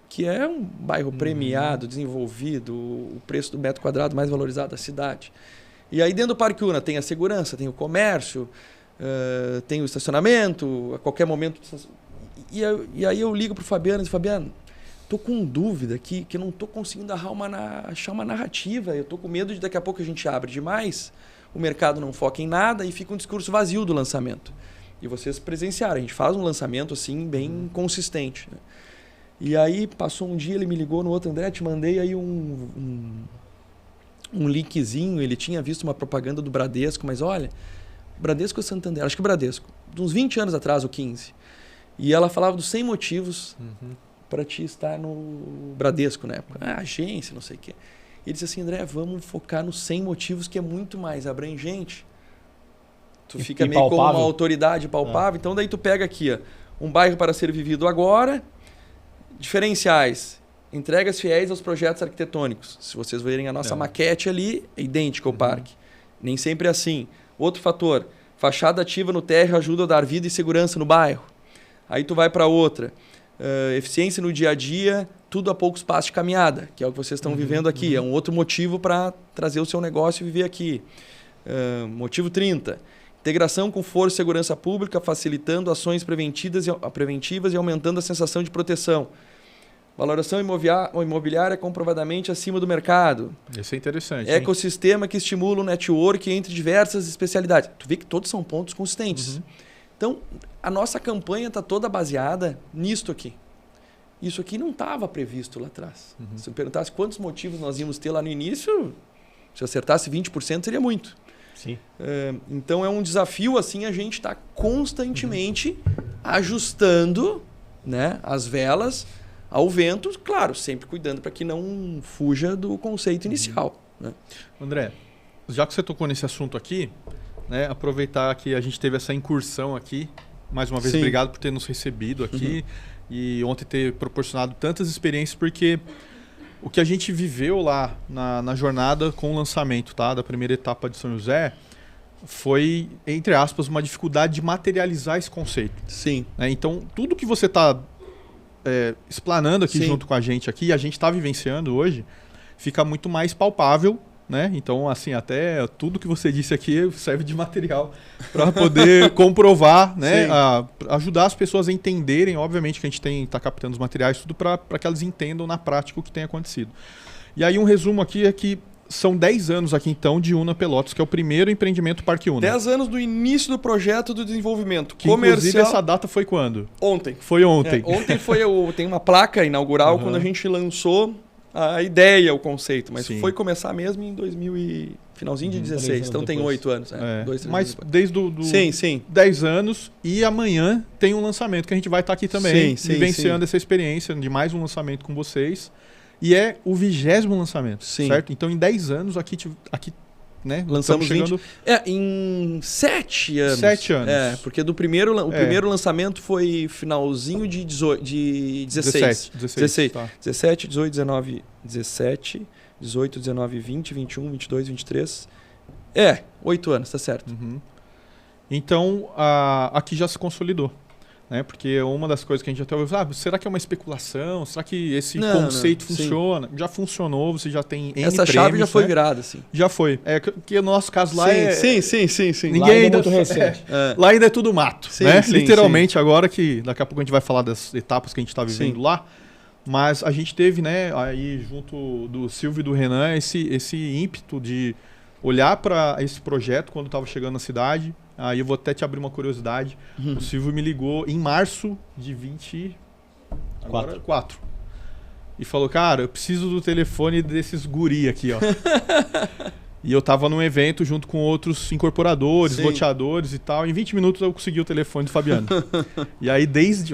Speaker 2: que é um bairro premiado, desenvolvido, o preço do metro quadrado mais valorizado da cidade. E aí dentro do Parque UNA tem a segurança, tem o comércio, tem o estacionamento, a qualquer momento. E aí eu ligo para o Fabiano e digo, Fabiano, estou com dúvida aqui, que eu não estou conseguindo achar uma narrativa. Eu estou com medo de daqui a pouco a gente abre demais, o mercado não foca em nada e fica um discurso vazio do lançamento. E vocês presenciaram, a gente faz um lançamento assim bem consistente, né? E aí passou um dia, ele me ligou no outro, André, te mandei aí um linkzinho, ele tinha visto uma propaganda do Bradesco, mas olha, Bradesco ou Santander, acho que Bradesco, de uns 20 anos atrás, ou 15. E ela falava dos 100 motivos para ti estar no Bradesco na época. Agência, não sei o quê. E ele disse assim, André, vamos focar nos 100 motivos, que é muito mais abrangente. Tu fica meio como uma autoridade palpável. Então daí tu pega aqui, ó, um bairro para ser vivido agora, diferenciais, entregas fiéis aos projetos arquitetônicos. Se vocês verem a nossa maquete ali, é idêntica ao parque. Nem sempre é assim. Outro fator, fachada ativa no térreo ajuda a dar vida e segurança no bairro. Aí tu vai para outra. Eficiência no dia a dia, tudo a poucos passos de caminhada, que é o que vocês estão vivendo aqui. É um outro motivo para trazer o seu negócio e viver aqui. Motivo 30. Integração com força e segurança pública, facilitando ações preventivas e aumentando a sensação de proteção. Valoração imobiliária comprovadamente acima do mercado.
Speaker 4: Isso é interessante.
Speaker 2: Ecossistema que estimula o network entre diversas especialidades. Tu vê que todos são pontos consistentes. Então, a nossa campanha está toda baseada nisto aqui. Isso aqui não estava previsto lá atrás. Se eu perguntasse quantos motivos nós íamos ter lá no início, se eu acertasse 20% seria muito.
Speaker 1: Sim.
Speaker 2: Então, é um desafio assim, a gente está constantemente ajustando, né, as velas ao vento, claro, sempre cuidando para que não fuja do conceito inicial. Né?
Speaker 4: André, já que você tocou nesse assunto aqui, né, aproveitar que a gente teve essa incursão aqui. Mais uma vez, obrigado por ter nos recebido aqui e ontem ter proporcionado tantas experiências, porque o que a gente viveu lá na jornada com o lançamento, tá, da primeira etapa de São José foi, entre aspas, uma dificuldade de materializar esse conceito.
Speaker 2: Sim.
Speaker 4: Né? Então, tudo que você está explanando aqui junto com a gente aqui, a gente está vivenciando hoje, fica muito mais palpável, né? Então, assim, até tudo que você disse aqui serve de material para poder comprovar, né? Ajudar as pessoas a entenderem, obviamente que a gente está captando os materiais, tudo para que elas entendam na prática o que tem acontecido. E aí um resumo aqui é que são 10 anos aqui então de UNA Pelotas, que é o primeiro empreendimento Parque UNA.
Speaker 2: 10 anos do início do projeto do desenvolvimento
Speaker 4: que, comercial. Inclusive essa data foi quando?
Speaker 2: Ontem.
Speaker 4: Foi ontem.
Speaker 2: Ontem tem uma placa inaugural quando a gente lançou a ideia, o conceito, mas foi começar mesmo em Finalzinho de
Speaker 1: 3
Speaker 2: 16,
Speaker 1: anos
Speaker 2: então tem
Speaker 1: depois.
Speaker 2: 8 anos. 2, 3
Speaker 4: Mas
Speaker 2: anos depois.
Speaker 4: desde do
Speaker 2: Sim.
Speaker 4: 10 anos e amanhã tem um lançamento que a gente vai estar aqui também,
Speaker 2: Sim,
Speaker 4: vivenciando essa experiência de mais um lançamento com vocês. E é o 20º lançamento,
Speaker 2: Sim.
Speaker 4: certo? Então em 10 anos aqui né,
Speaker 2: Lançamos
Speaker 4: estamos chegando...
Speaker 2: em 7 anos.
Speaker 4: 7 anos.
Speaker 2: Porque o primeiro lançamento foi finalzinho de 16.
Speaker 4: 16, tá.
Speaker 2: 17, 18, 19, 17, 18, 19, 20, 21, 22, 23. 8 anos, tá certo.
Speaker 4: Uhum. Então, aqui já se consolidou. Né? Porque uma das coisas que a gente até ouviu, será que é uma especulação? Será que esse conceito funciona? Sim. Já funcionou, você já tem N
Speaker 2: Essa
Speaker 4: prêmios,
Speaker 2: chave já foi
Speaker 4: né?
Speaker 2: virada, sim.
Speaker 4: Já foi. Que no nosso caso lá
Speaker 2: Sim.
Speaker 4: Ninguém
Speaker 1: lá ainda
Speaker 4: ainda
Speaker 1: é muito recente.
Speaker 4: Lá ainda é tudo mato,
Speaker 2: Sim,
Speaker 4: né?
Speaker 2: sim,
Speaker 4: Literalmente agora, que daqui a pouco a gente vai falar das etapas que a gente está vivendo lá. Mas a gente teve, né, aí junto do Silvio e do Renan, esse ímpeto de olhar para esse projeto quando estava chegando na cidade. Aí eu vou até te abrir uma curiosidade. O Silvio me ligou em março de 24 e falou, cara, eu preciso do telefone desses guri aqui, ó. E eu tava num evento junto com outros incorporadores, loteadores e tal. Em 20 minutos eu consegui o telefone do Fabiano. E aí desde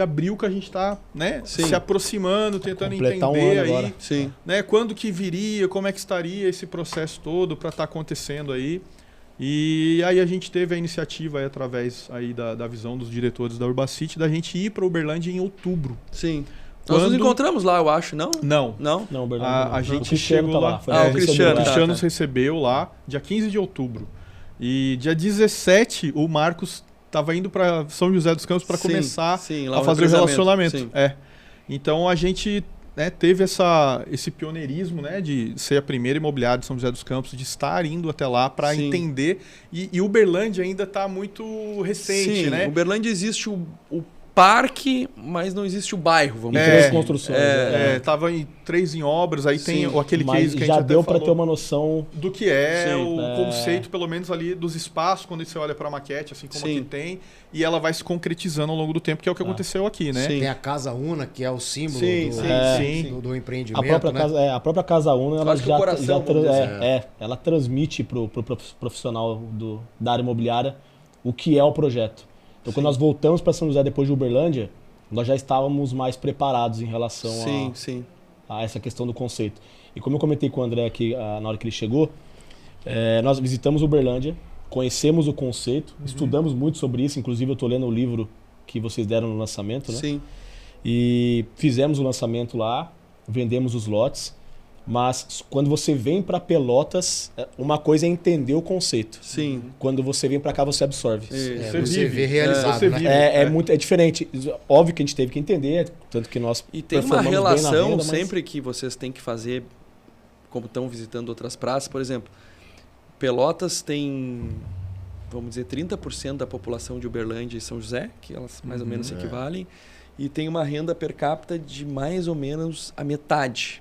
Speaker 4: abril que a gente tá, né, se aproximando, tentando
Speaker 1: completar
Speaker 4: entender
Speaker 1: um ano
Speaker 4: aí,
Speaker 1: agora.
Speaker 4: né, quando que viria, como é que estaria esse processo todo para estar acontecendo aí. E aí a gente teve a iniciativa aí, através aí da visão dos diretores da Urbacity, da gente ir para Uberlândia em outubro.
Speaker 2: Sim. Nós nos encontramos lá, eu acho, não?
Speaker 4: Não.
Speaker 1: Não,
Speaker 4: A gente chegou lá.
Speaker 2: O Cristiano
Speaker 4: nos recebeu lá, dia 15 de outubro. E dia 17, o Marcos estava indo para São José dos Campos para começar a fazer o relacionamento. Então a gente, né, teve esse pioneirismo, né, de ser a primeira imobiliária de São José dos Campos, de estar indo até lá para entender. E Uberlândia ainda está muito recente, né?
Speaker 2: Uberlândia existe o parque, mas não existe o bairro, vamos dizer.
Speaker 1: 3 construções.
Speaker 4: Tava em 3 em obras, aí tem aquele case que a gente
Speaker 1: já deu
Speaker 4: até
Speaker 1: para ter uma noção
Speaker 4: do que é o conceito, pelo menos ali dos espaços, quando você olha para a maquete, assim como aqui tem, e ela vai se concretizando ao longo do tempo, que é o que aconteceu aqui, né?
Speaker 3: Tem a Casa Una, que é o símbolo do empreendimento,
Speaker 1: a própria Casa Una, ela
Speaker 2: já
Speaker 1: ela transmite pro profissional da área imobiliária o que é o projeto. Então, quando nós voltamos para São José depois de Uberlândia, nós já estávamos mais preparados em relação a essa questão do conceito. E como eu comentei com o André aqui na hora que ele chegou, nós visitamos Uberlândia, conhecemos o conceito, estudamos muito sobre isso, inclusive eu estou lendo o livro que vocês deram no lançamento, né?
Speaker 2: Sim.
Speaker 1: E fizemos o lançamento lá, vendemos os lotes. Mas quando você vem para Pelotas, uma coisa é entender o conceito.
Speaker 2: Sim.
Speaker 1: Quando você vem para cá, você absorve.
Speaker 3: Você vê realizado,
Speaker 1: né? É diferente. Óbvio que a gente teve que entender, tanto que nós
Speaker 2: E tem uma relação
Speaker 1: renda,
Speaker 2: sempre que vocês têm que fazer, como estão visitando outras praças. Por exemplo, Pelotas tem, vamos dizer, 30% da população de Uberlândia e São José, que elas mais ou menos se equivalem, e tem uma renda per capita de mais ou menos a metade.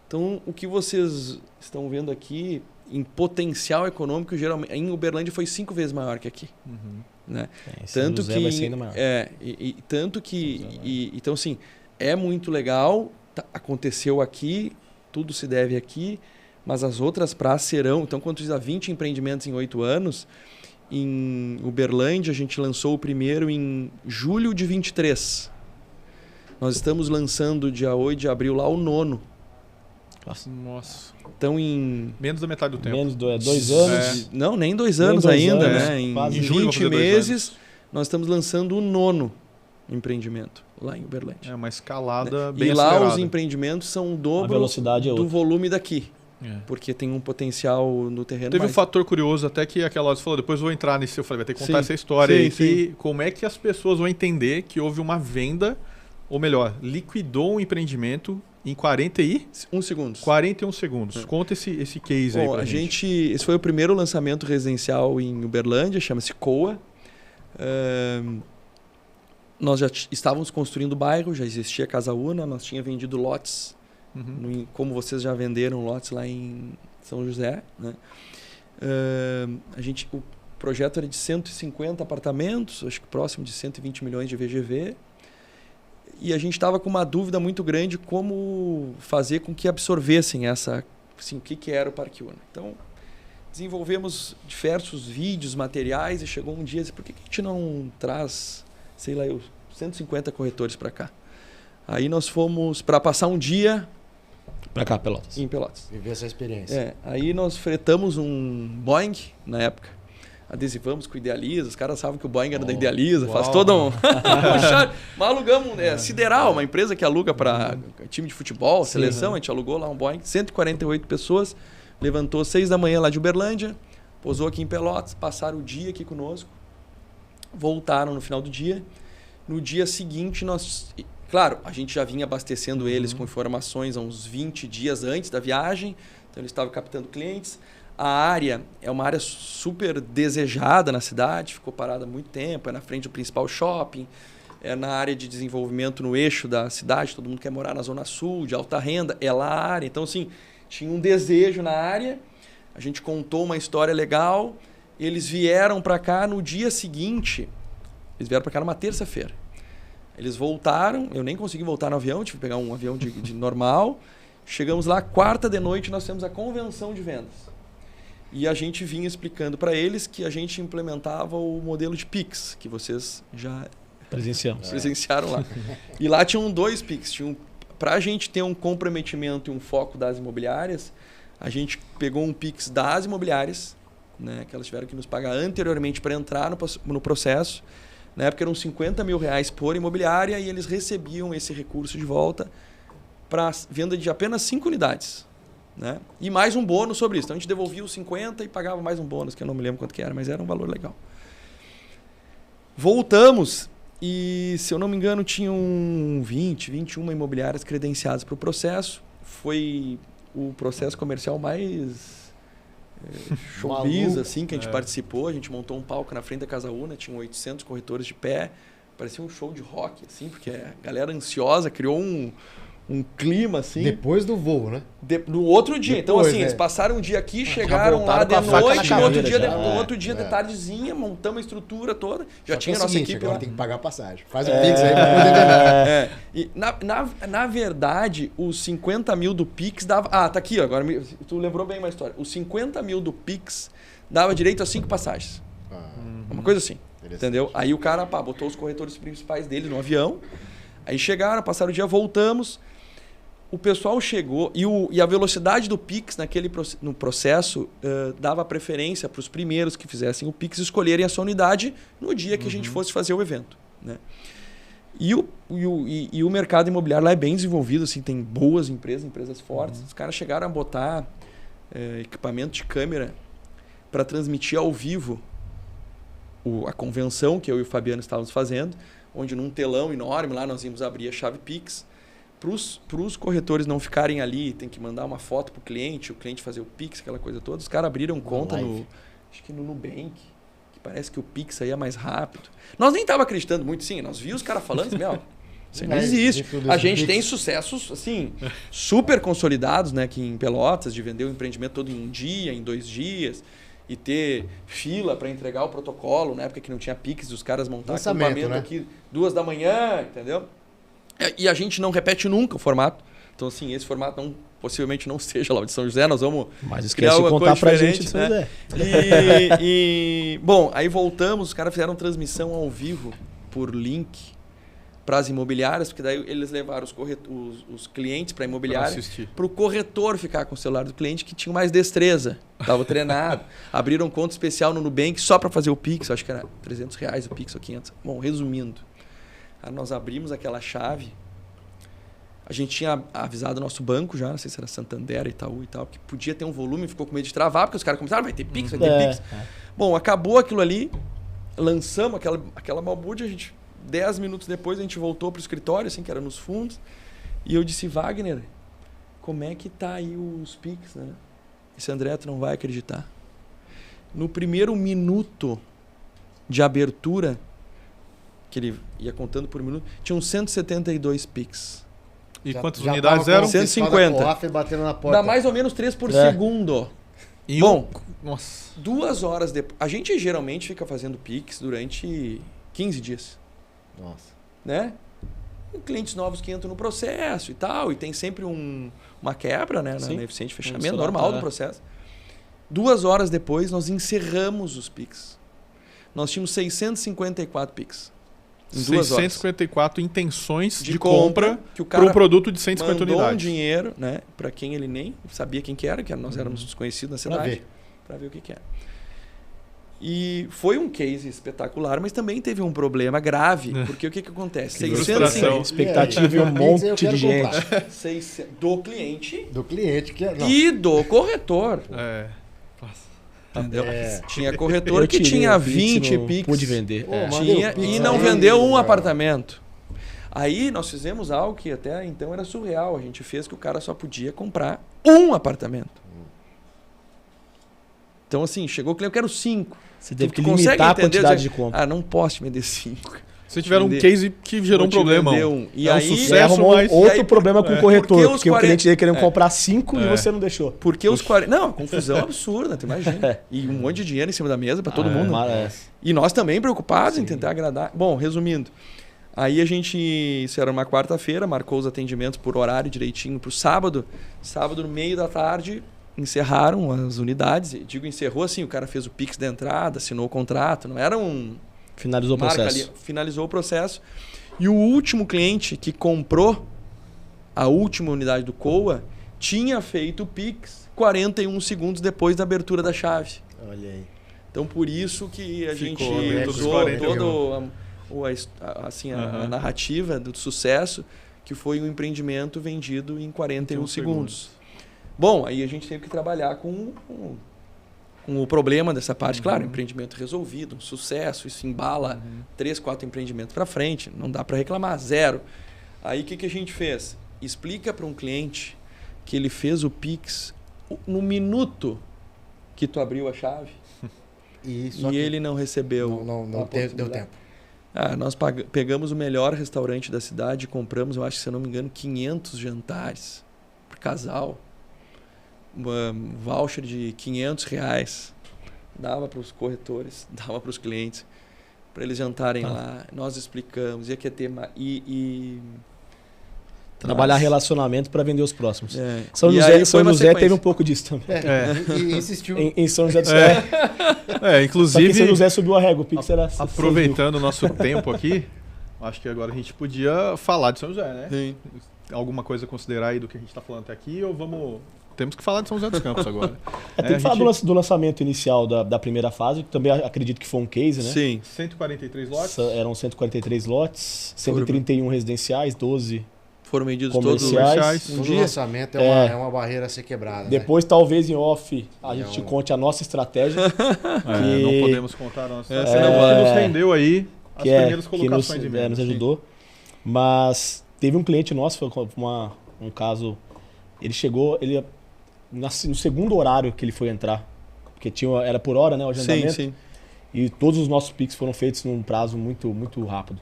Speaker 2: Então, o que vocês estão vendo aqui em potencial econômico, geralmente em Uberlândia foi 5 vezes maior que aqui. Né?
Speaker 1: Tanto que vai ser ainda maior.
Speaker 2: Então, assim, é muito legal, aconteceu aqui, tudo se deve aqui, mas as outras praças serão. Então, quando diz 20 empreendimentos em 8 anos, em Uberlândia a gente lançou o primeiro em julho de 23. Nós estamos lançando dia 8 de abril lá o 9º.
Speaker 4: Nossa.
Speaker 2: Então, em
Speaker 4: menos da metade do tempo.
Speaker 1: Menos 2 anos.
Speaker 2: Não, nem 2 anos ainda, né? Em 20 meses, nós estamos lançando o 9º empreendimento lá em Uberlândia.
Speaker 4: É uma escalada bem
Speaker 2: E lá
Speaker 4: acelerada.
Speaker 2: os empreendimentos são o dobro
Speaker 1: do
Speaker 2: volume daqui. Porque tem um potencial no terreno.
Speaker 4: Teve um fator curioso, até que aquela hora você falou, depois eu vou entrar nisso, eu falei, vai ter que contar essa história aí, que como é que as pessoas vão entender que houve uma venda, ou melhor, liquidou um empreendimento em 41 segundos. Conta esse case aí pra gente.
Speaker 2: Esse foi o primeiro lançamento residencial em Uberlândia, chama-se Coa. Nós já estávamos construindo o bairro, já existia Casa Una, nós tínhamos vendido lotes, como vocês já venderam lotes lá em São José. Né? O projeto era de 150 apartamentos, acho que próximo de 120 milhões de VGV. E a gente estava com uma dúvida muito grande como fazer com que absorvessem o que era o Parque Una. Então, desenvolvemos diversos vídeos, materiais, e chegou um dia e disse, por que a gente não traz, sei lá, 150 corretores para cá? Aí nós fomos para passar um dia
Speaker 1: Para cá, Pelotas.
Speaker 2: em Pelotas.
Speaker 3: Viver essa experiência.
Speaker 2: Aí nós fretamos um Boeing na época. Adesivamos com o Idealiza. Os caras sabem que o Boeing era da Idealiza. Faz todo um... Mas alugamos Sideral, uma empresa que aluga para time de futebol, seleção. A gente alugou lá um Boeing. 148 pessoas. Levantou 6 da manhã lá de Uberlândia. Pousou aqui em Pelotas. Passaram o dia aqui conosco. Voltaram no final do dia. No dia seguinte, nós... Claro, a gente já vinha abastecendo eles com informações há uns 20 dias antes da viagem. Então, eles estavam captando clientes. A área é uma área super desejada na cidade. Ficou parada há muito tempo. É na frente do principal shopping. É na área de desenvolvimento no eixo da cidade. Todo mundo quer morar na Zona Sul, de alta renda. É lá a área. Então, assim, tinha um desejo na área. A gente contou uma história legal. Eles vieram para cá no dia seguinte. Eles vieram para cá numa terça-feira. Eles voltaram, eu nem consegui voltar no avião, tive que pegar um avião de normal. Chegamos lá, quarta de noite, nós fizemos a convenção de vendas. E a gente vinha explicando para eles que a gente implementava o modelo de Pix, que vocês já presenciaram lá. E lá tinham 2 Pix. Para a gente ter um comprometimento e um foco das imobiliárias, a gente pegou um Pix das imobiliárias, né, que elas tiveram que nos pagar anteriormente para entrar no processo. Na época eram 50 mil reais por imobiliária e eles recebiam esse recurso de volta para venda de apenas 5 unidades. Né? E mais um bônus sobre isso. Então a gente devolvia os 50 e pagava mais um bônus, que eu não me lembro quanto que era, mas era um valor legal. Voltamos e, se eu não me engano, tinham 21 imobiliárias credenciadas para o processo. Foi o processo comercial mais... showbiz, assim, que a gente participou. A gente montou um palco na frente da Casa Una, tinham 800 corretores de pé, parecia um show de rock, assim, porque a galera ansiosa criou um clima, assim.
Speaker 3: Depois do voo, né?
Speaker 2: No outro dia. Então, assim, eles passaram um dia aqui, chegaram lá de noite, no outro dia de tardezinha, montamos a estrutura toda. Já tinha a nossa equipe
Speaker 3: agora
Speaker 2: lá.
Speaker 3: Tem que pagar a passagem. Faz o Pix aí pra poder ver.
Speaker 2: E, na verdade, os 50 mil do Pix dava... tá aqui, ó, agora tu lembrou bem uma história. Os 50 mil do Pix dava direito a 5 passagens. Uma coisa assim, entendeu? Aí o cara botou os corretores principais dele no avião, aí chegaram, passaram o dia, voltamos... O pessoal chegou e a velocidade do Pix no processo dava preferência para os primeiros que fizessem o Pix escolherem a sua unidade no dia que a gente fosse fazer o evento. Né? E o mercado imobiliário lá é bem desenvolvido, assim, tem boas empresas fortes. Os caras chegaram a botar equipamento de câmera para transmitir ao vivo a convenção que eu e o Fabiano estávamos fazendo, onde num telão enorme lá nós íamos abrir a chave Pix. Para os corretores não ficarem ali, tem que mandar uma foto para o cliente fazer o Pix, aquela coisa toda. Os caras abriram conta acho que no Nubank, que parece que o Pix aí é mais rápido. Nós nem estávamos acreditando muito, sim. Nós vimos os caras falando, isso não existe. A gente tem sucessos, assim, super consolidados, né, aqui em Pelotas, de vender o empreendimento todo em um dia, em 2 dias, e ter fila para entregar o protocolo, na época que não tinha Pix, os caras montaram acampamento aqui 2 da manhã, entendeu? E a gente não repete nunca o formato. Então, assim, esse formato possivelmente não seja lá de São José. Nós vamos criar alguma coisa diferente, de São José. Bom, aí voltamos. Os caras fizeram transmissão ao vivo por link para as imobiliárias, porque daí eles levaram os clientes para a imobiliária, para o corretor ficar com o celular do cliente que tinha mais destreza. Estava treinado. Abriram um conta especial no Nubank só para fazer o Pix. Acho que era R$300 o Pix ou 500. Bom, resumindo. Aí nós abrimos aquela chave. A gente tinha avisado o nosso banco já, não sei se era Santander, Itaú e tal, que podia ter um volume, ficou com medo de travar, porque os caras começaram, vai ter Pix, vai ter Pix. Bom, acabou aquilo ali, lançamos aquela balbúrdia, 10 minutos depois a gente voltou pro escritório, assim, que era nos fundos, e eu disse, Wagner, como é que tá aí os Pix, né? Esse André, tu não vai acreditar. No primeiro minuto de abertura, que ele ia contando por minuto, tinham 172 Pix.
Speaker 4: E quantas unidades eram?
Speaker 2: 150.
Speaker 3: Batendo na porta.
Speaker 2: Dá mais ou menos 3 por segundo. Bom,
Speaker 4: nossa.
Speaker 2: 2 horas depois. A gente geralmente fica fazendo Pix durante 15 dias.
Speaker 3: Nossa.
Speaker 2: Né? Clientes novos que entram no processo e tal, e tem sempre uma quebra, né, na eficiente fechamento normal do processo. 2 horas depois, nós encerramos os Pix. Nós tínhamos 654 Pix. Em 2 horas.
Speaker 4: 654 intenções de compra
Speaker 2: que o
Speaker 4: para
Speaker 2: cara
Speaker 4: um produto de 150
Speaker 2: mandou
Speaker 4: unidades.
Speaker 2: um dinheiro, né, para quem ele nem sabia quem que era, que nós éramos desconhecidos na cidade. Para ver o que era. E foi um case espetacular, mas também teve um problema grave, porque o que acontece? 650
Speaker 1: expectativa e um monte de gente.
Speaker 2: Do cliente.
Speaker 3: Do cliente que não.
Speaker 2: E do corretor. Entendeu? Tinha corretor que tinha 20 Pix.
Speaker 1: Pude vender.
Speaker 2: E não vendeu um apartamento. Aí nós fizemos algo que até então era surreal. A gente fez que o cara só podia comprar um apartamento. Então assim, chegou o cliente, eu quero 5.
Speaker 1: Você teve que limitar a quantidade de compra.
Speaker 2: Não posso te vender 5.
Speaker 4: Vocês tiveram um case que gerou um problema.
Speaker 2: E
Speaker 4: é um
Speaker 2: aí,
Speaker 4: sucesso, mas...
Speaker 1: outro problema com o corretor, porque o cliente ia querendo comprar 5 e você não deixou.
Speaker 2: Porque os 40... Não, confusão absurda, tu imagina. E um monte de dinheiro em cima da mesa para todo mundo. E nós também preocupados em tentar agradar. Bom, resumindo. Aí a gente, isso era uma quarta-feira, marcou os atendimentos por horário direitinho para o sábado. Sábado, no meio da tarde, encerraram as unidades. Digo, encerrou assim, o cara fez o Pix da entrada, assinou o contrato. Não era um...
Speaker 1: Finalizou o processo.
Speaker 2: Finalizou o processo. E o último cliente que comprou a última unidade do COA tinha feito o Pix 41 segundos depois da abertura da chave.
Speaker 3: Olha aí.
Speaker 2: Então, por isso que a gente
Speaker 4: usou
Speaker 2: toda a narrativa do sucesso, que foi um empreendimento vendido em 41 segundos. Bom, aí a gente teve que trabalhar com o problema dessa parte. Claro, empreendimento resolvido, um sucesso, isso embala 3, 4 empreendimentos para frente, não dá para reclamar, 0. Aí o que a gente fez? Explica para um cliente que ele fez o Pix no minuto que tu abriu a chave e ele não recebeu.
Speaker 3: Não deu tempo.
Speaker 2: Nós pegamos o melhor restaurante da cidade e compramos, eu acho que se eu não me engano, 500 jantares por casal. Um voucher de R$500, dava para os corretores, dava para os clientes, para eles jantarem lá. Nós explicamos, ia que ter
Speaker 1: trabalhar relacionamento para vender os próximos.
Speaker 2: São
Speaker 1: José teve um pouco disso também.
Speaker 3: E insistiu.
Speaker 1: Em São José do Céu.
Speaker 4: Inclusive.
Speaker 1: São José subiu a régua, o Pix era.
Speaker 4: Aproveitando o nosso tempo aqui, acho que agora a gente podia falar de São José, né?
Speaker 2: Sim.
Speaker 4: Alguma coisa a considerar aí do que a gente está falando até aqui, ou vamos. Temos que falar de São José dos Campos agora.
Speaker 1: Tem que falar do lançamento inicial da primeira fase, que também acredito que foi um case, né?
Speaker 2: Sim.
Speaker 4: 143 lotes?
Speaker 1: Eram 143 lotes, 131 residenciais, 12
Speaker 2: foram vendidos
Speaker 1: comerciais.
Speaker 3: Todo lançamento é uma barreira a ser quebrada.
Speaker 1: Depois, talvez em off, a gente te conte a nossa estratégia.
Speaker 4: Não podemos contar a nossa estratégia. Que nos rendeu aí as primeiras colocações de vendas.
Speaker 1: Nos ajudou. Mas teve um cliente nosso, foi um caso... Ele chegou... no segundo horário que ele foi entrar, porque era por hora, né, o agendamento.
Speaker 2: Sim.
Speaker 1: E todos os nossos Pix foram feitos num prazo muito, muito rápido.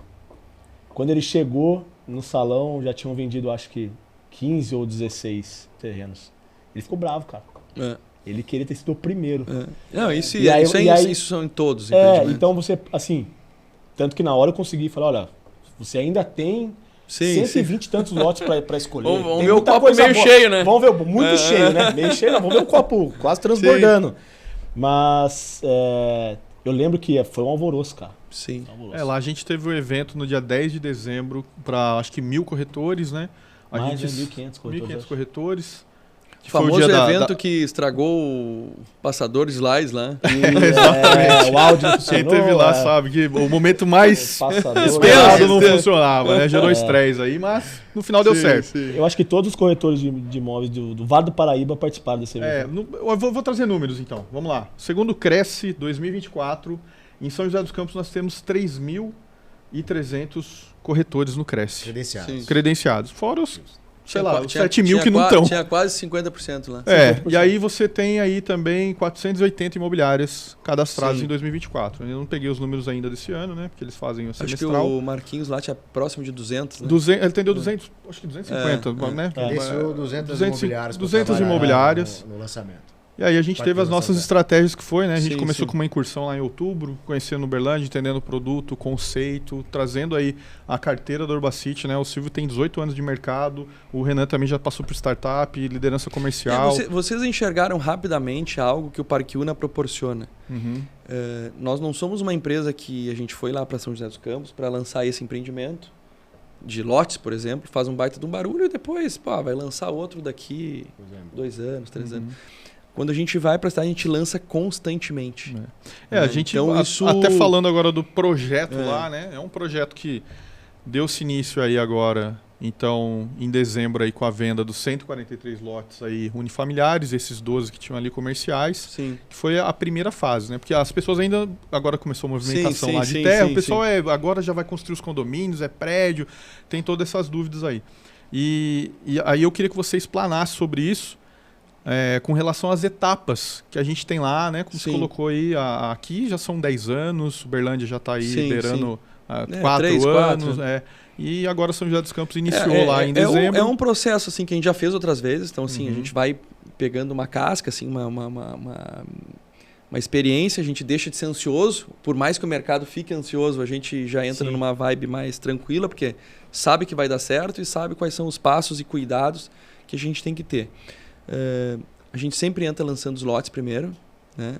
Speaker 1: Quando ele chegou no salão, já tinham vendido, acho que 15 ou 16 terrenos. Ele ficou bravo, cara. Ele queria ter sido o primeiro.
Speaker 2: Não, isso são em todos os
Speaker 1: empreendimentos. Então você, assim, tanto que na hora eu consegui falar, olha, você ainda tem 120 e tantos lotes para escolher.
Speaker 2: Vamos ver o copo meio cheio, né?
Speaker 1: Vamos ver, muito cheio, né? Meio cheio, não. Vamos ver o copo quase transbordando. Mas eu lembro que foi um alvoroço, cara.
Speaker 2: Sim.
Speaker 4: Lá a gente teve um evento no dia 10 de dezembro para acho que 1.000 corretores, né?
Speaker 1: Mais de 1.500 corretores.
Speaker 4: 1.500 corretores.
Speaker 2: O famoso evento que estragou o passador de slides lá.
Speaker 1: O áudio não funcionou.
Speaker 4: Quem teve lá sabe que o momento mais esperado não funcionava, né? Gerou estresse aí, mas no final deu certo.
Speaker 1: Sim. Eu acho que todos os corretores de imóveis do Vale do Paraíba participaram desse evento.
Speaker 4: Eu vou trazer números então, vamos lá. Segundo o Cresce 2024, em São José dos Campos nós temos 3.300 corretores no Cresce. Credenciados. Fora os... Sei lá, os 7 mil que não estão.
Speaker 2: Tinha quase 50% lá.
Speaker 4: 50%. E aí você tem aí também 480 imobiliárias cadastradas em 2024. Eu não peguei os números ainda desse ano, né? Porque eles fazem o semestral.
Speaker 2: Acho que o Marquinhos lá tinha próximo de 200, né?
Speaker 4: Ele atendeu 200, acho que 250, né?
Speaker 3: Credenciou 200 imobiliárias.
Speaker 4: 200 imobiliárias.
Speaker 3: No lançamento.
Speaker 4: E aí a gente teve as nossas estratégias que foi, né? A gente
Speaker 1: Sim,
Speaker 4: começou
Speaker 1: sim.
Speaker 4: com uma incursão lá em outubro, conhecendo Uberlândia, entendendo o produto, o conceito, trazendo aí a carteira da Urbacity, né? O Silvio tem 18 anos de mercado, o Renan também já passou por startup, liderança comercial.
Speaker 2: Vocês enxergaram rapidamente algo que o Parque Una proporciona.
Speaker 4: Uhum.
Speaker 2: Nós não somos uma empresa que a gente foi lá para São José dos Campos para lançar esse empreendimento de lotes, por exemplo, faz um baita de um barulho e depois vai lançar outro daqui 2 anos, 3 anos. Quando a gente vai para a cidade, a gente lança constantemente.
Speaker 4: A gente,
Speaker 2: então,
Speaker 4: até falando agora do projeto lá, né? É um projeto que deu-se início aí agora, então, em dezembro aí com a venda dos 143 lotes aí unifamiliares, esses 12 que tinham ali comerciais,
Speaker 2: Sim.
Speaker 4: que foi a primeira fase, né? Porque as pessoas ainda, agora começou a movimentação lá de
Speaker 2: sim,
Speaker 4: terra,
Speaker 2: sim,
Speaker 4: o pessoal agora já vai construir os condomínios, é prédio, tem todas essas dúvidas aí. E aí eu queria que você explanasse sobre isso, com relação às etapas que a gente tem lá, né? Como você colocou aí, aqui já são 10 anos, Uberlândia já está aí liderando 4 anos. E agora São José dos Campos iniciou lá em dezembro.
Speaker 2: É um processo assim, que a gente já fez outras vezes. Então, assim, a gente vai pegando uma casca, assim, uma experiência, a gente deixa de ser ansioso. Por mais que o mercado fique ansioso, a gente já entra numa vibe mais tranquila, porque sabe que vai dar certo e sabe quais são os passos e cuidados que a gente tem que ter. A gente sempre entra lançando os lotes primeiro, né?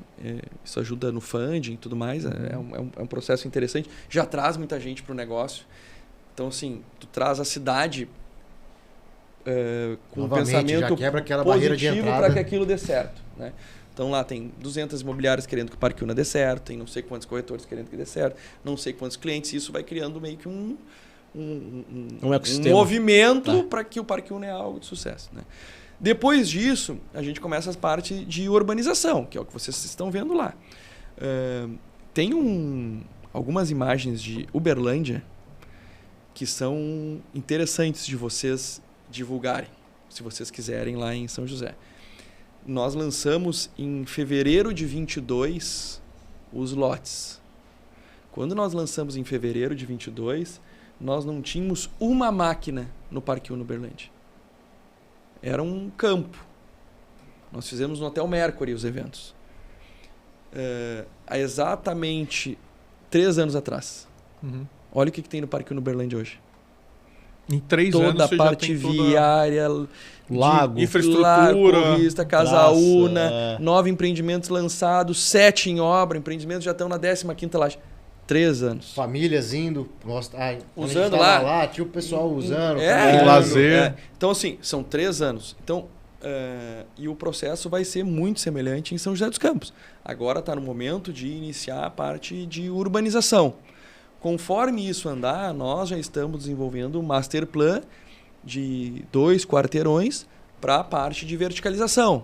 Speaker 2: Isso ajuda no funding e tudo mais. É um processo interessante. Já traz muita gente para o negócio. Então, assim, tu traz a cidade com um pensamento
Speaker 3: já quebra aquela barreira de
Speaker 2: positivo
Speaker 3: entrada
Speaker 2: para que aquilo dê certo, né? Então lá tem 200 imobiliárias querendo que o Parque Una dê certo, tem não sei quantos corretores querendo que dê certo, não sei quantos clientes, e isso vai criando meio que um movimento para que o Parque Una é algo de sucesso, né? Depois disso, a gente começa as partes de urbanização, que é o que vocês estão vendo lá. Tem algumas imagens de Uberlândia que são interessantes de vocês divulgarem, se vocês quiserem, lá em São José. Nós lançamos em fevereiro de 22 os lotes. Quando nós lançamos em fevereiro de 22, nós não tínhamos uma máquina no Parque Una Uberlândia. Era um campo. Nós fizemos no Hotel Mercury os eventos. Há exatamente 3 anos atrás. Olha o que tem no Parque Una Uberlândia hoje.
Speaker 4: Em 3
Speaker 2: toda
Speaker 4: anos
Speaker 2: a parte viária,
Speaker 1: lago,
Speaker 4: infraestrutura,
Speaker 2: Corrista, Casa Una, 9 empreendimentos lançados, 7 em obra, empreendimentos já estão na 15ª laje. 3 anos.
Speaker 3: Famílias indo,
Speaker 2: usando lá.
Speaker 3: Tinha o pessoal usando.
Speaker 4: Lazer.
Speaker 2: Então, assim, são 3 anos. Então, e o processo vai ser muito semelhante em São José dos Campos. Agora está no momento de iniciar a parte de urbanização. Conforme isso andar, nós já estamos desenvolvendo um master plan de 2 quarteirões para a parte de verticalização,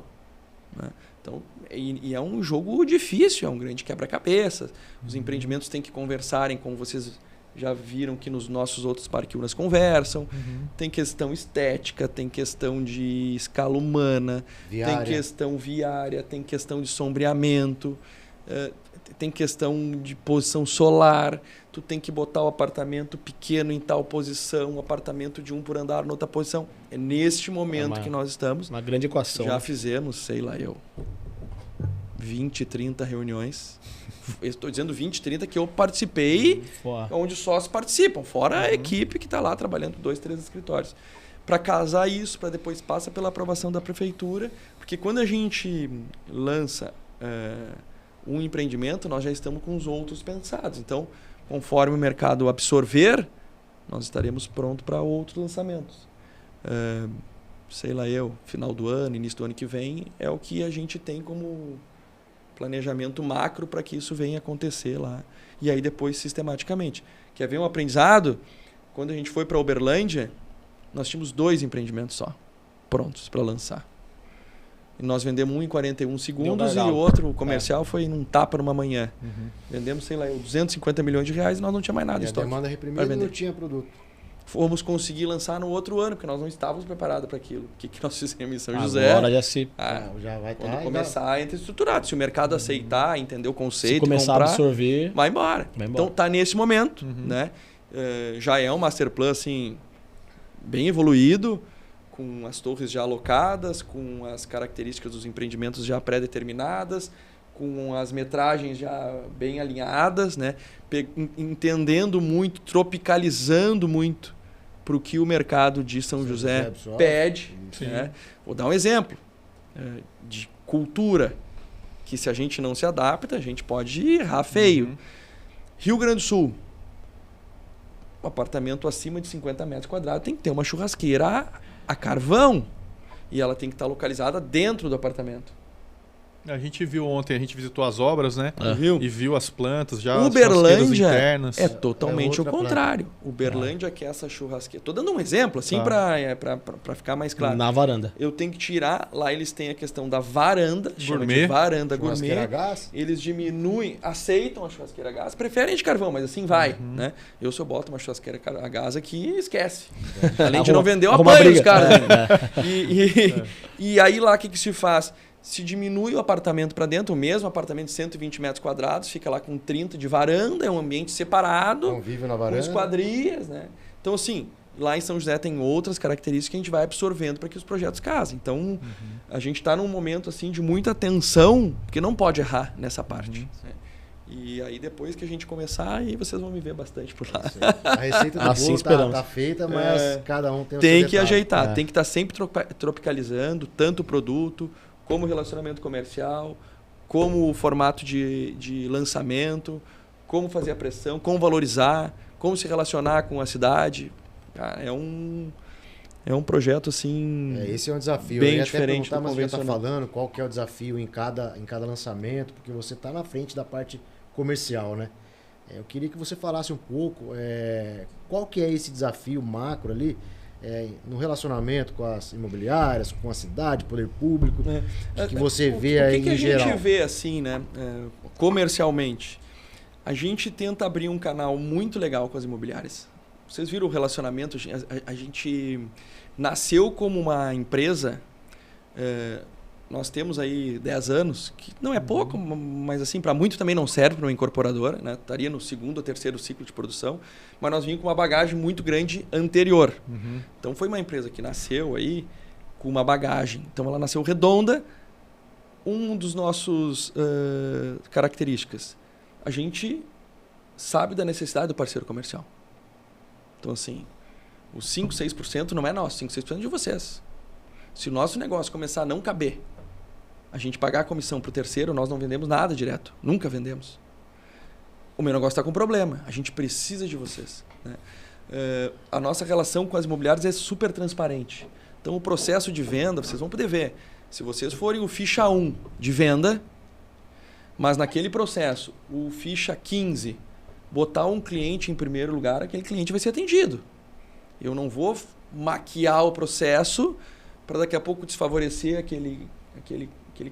Speaker 2: né? Então, e é um jogo difícil, é um grande quebra-cabeça. Os empreendimentos têm que conversarem, como vocês já viram que nos nossos outros Parque Unas conversam. Tem questão estética, tem questão de escala humana, tem questão viária, tem questão de sombreamento, tem questão de posição solar. Tu tem que botar o apartamento pequeno em tal posição, o apartamento de 1 por andar noutra posição. É neste momento que nós estamos.
Speaker 1: Uma grande equação.
Speaker 2: Já fizemos, sei lá, 20, 30 reuniões. Estou dizendo 20, 30 que eu participei, onde sócios participam, fora a equipe que está lá trabalhando 2, 3 escritórios. Para casar isso, para depois passa pela aprovação da prefeitura, porque quando a gente lança um empreendimento, nós já estamos com os outros pensados. Então, conforme o mercado absorver, nós estaremos prontos para outros lançamentos. Sei lá, final do ano, início do ano que vem, é o que a gente tem como planejamento macro para que isso venha acontecer lá. E aí depois sistematicamente. Quer ver um aprendizado? Quando a gente foi para Uberlândia, nós tínhamos 2 empreendimentos só, prontos para lançar. E nós vendemos um em 41 segundos e o outro comercial foi num tapa numa manhã. Vendemos, sei lá, 250 milhões de reais e nós não tinha mais nada em estoque.
Speaker 3: A demanda reprimida não tinha produto.
Speaker 2: Fomos conseguir lançar no outro ano, porque nós não estávamos preparados para aquilo. O que nós fizemos em São José?
Speaker 1: Agora
Speaker 3: já vai
Speaker 2: quando começar, entra estruturado. Se o mercado aceitar, entender o conceito,
Speaker 1: se começar
Speaker 2: comprar,
Speaker 1: a absorver,
Speaker 2: vai embora. Então tá nesse momento, né? Já é um master plan assim bem evoluído. com as torres já alocadas, com as características dos empreendimentos já pré-determinadas, com as metragens já bem alinhadas, né? Entendendo muito, tropicalizando muito para o que o mercado de São José pede. Né? Vou dar um exemplo de cultura, que se a gente não se adapta, a gente pode errar feio. Rio Grande do Sul, um apartamento acima de 50 metros quadrados tem que ter uma churrasqueira a carvão e ela tem que estar localizada dentro do apartamento.
Speaker 4: A gente viu ontem, a gente visitou as obras, né? E viu as plantas já,
Speaker 2: Uberlândia
Speaker 4: as internas.
Speaker 2: é totalmente o contrário. Uberlândia quer essa churrasqueira. Tô dando um exemplo, assim, para ficar mais claro.
Speaker 1: Na varanda.
Speaker 2: Eu tenho que tirar, lá eles têm a questão da varanda, chama de varanda gourmet.
Speaker 3: A gás.
Speaker 2: Eles diminuem, aceitam a churrasqueira a gás, preferem de carvão, mas assim vai, né? Eu, se eu boto uma churrasqueira a gás aqui, esquece. Além de não vender, eu apanho os caras. E aí lá, o que se faz? Se diminui o apartamento para dentro, o mesmo apartamento de 120 metros quadrados, fica lá com 30 de varanda, é um ambiente separado,
Speaker 3: convive na varanda,
Speaker 2: com esquadrias, né? Então, assim, lá em São José tem outras características que a gente vai absorvendo para que os projetos casem. Então, a gente está num momento assim de muita atenção, porque não pode errar nessa parte. Né? E aí, depois que a gente começar, aí vocês vão me ver bastante por lá.
Speaker 3: A receita do
Speaker 1: assim
Speaker 3: bolo tá feita, mas cada um tem o seu
Speaker 2: Tem que
Speaker 3: detalhe.
Speaker 2: ajeitar, tem que estar sempre tropicalizando, tanto o produto, como relacionamento comercial, como o formato de lançamento, como fazer a pressão, como valorizar, como se relacionar com a cidade. Cara, é um projeto assim.
Speaker 3: Esse é um desafio.
Speaker 2: Bem
Speaker 3: eu
Speaker 2: diferente
Speaker 3: até
Speaker 2: do
Speaker 3: mas
Speaker 2: convencional.
Speaker 3: tá falando qual que é o desafio em cada lançamento, porque você está na frente da parte comercial, né? Eu queria que você falasse um pouco qual que é esse desafio macro ali no relacionamento com as imobiliárias, com a cidade, poder público, que você vê aí em geral.
Speaker 2: O que a gente vê assim, né, comercialmente? A gente tenta abrir um canal muito legal com as imobiliárias. Vocês viram o relacionamento? A gente nasceu como uma empresa, nós temos aí 10 anos, que não é pouco, mas assim, para muito também não serve para uma incorporadora, né? Estaria no segundo ou terceiro ciclo de produção, mas nós vimos com uma bagagem muito grande anterior. Então foi uma empresa que nasceu aí com uma bagagem. Então ela nasceu redonda. Um dos nossos características, a gente sabe da necessidade do parceiro comercial. Então assim, os 5, 6% não é nosso, 5, 6% é de vocês. Se o nosso negócio começar a não caber, a gente pagar a comissão para o terceiro, nós não vendemos nada direto. Nunca vendemos. O meu negócio está com problema. A gente precisa de vocês. Né? A nossa relação com as imobiliárias é super transparente. Então, o processo de venda, vocês vão poder ver. Se vocês forem o ficha 1 de venda, mas naquele processo, o ficha 15, botar um cliente em primeiro lugar, aquele cliente vai ser atendido. Eu não vou maquiar o processo para daqui a pouco desfavorecer aquele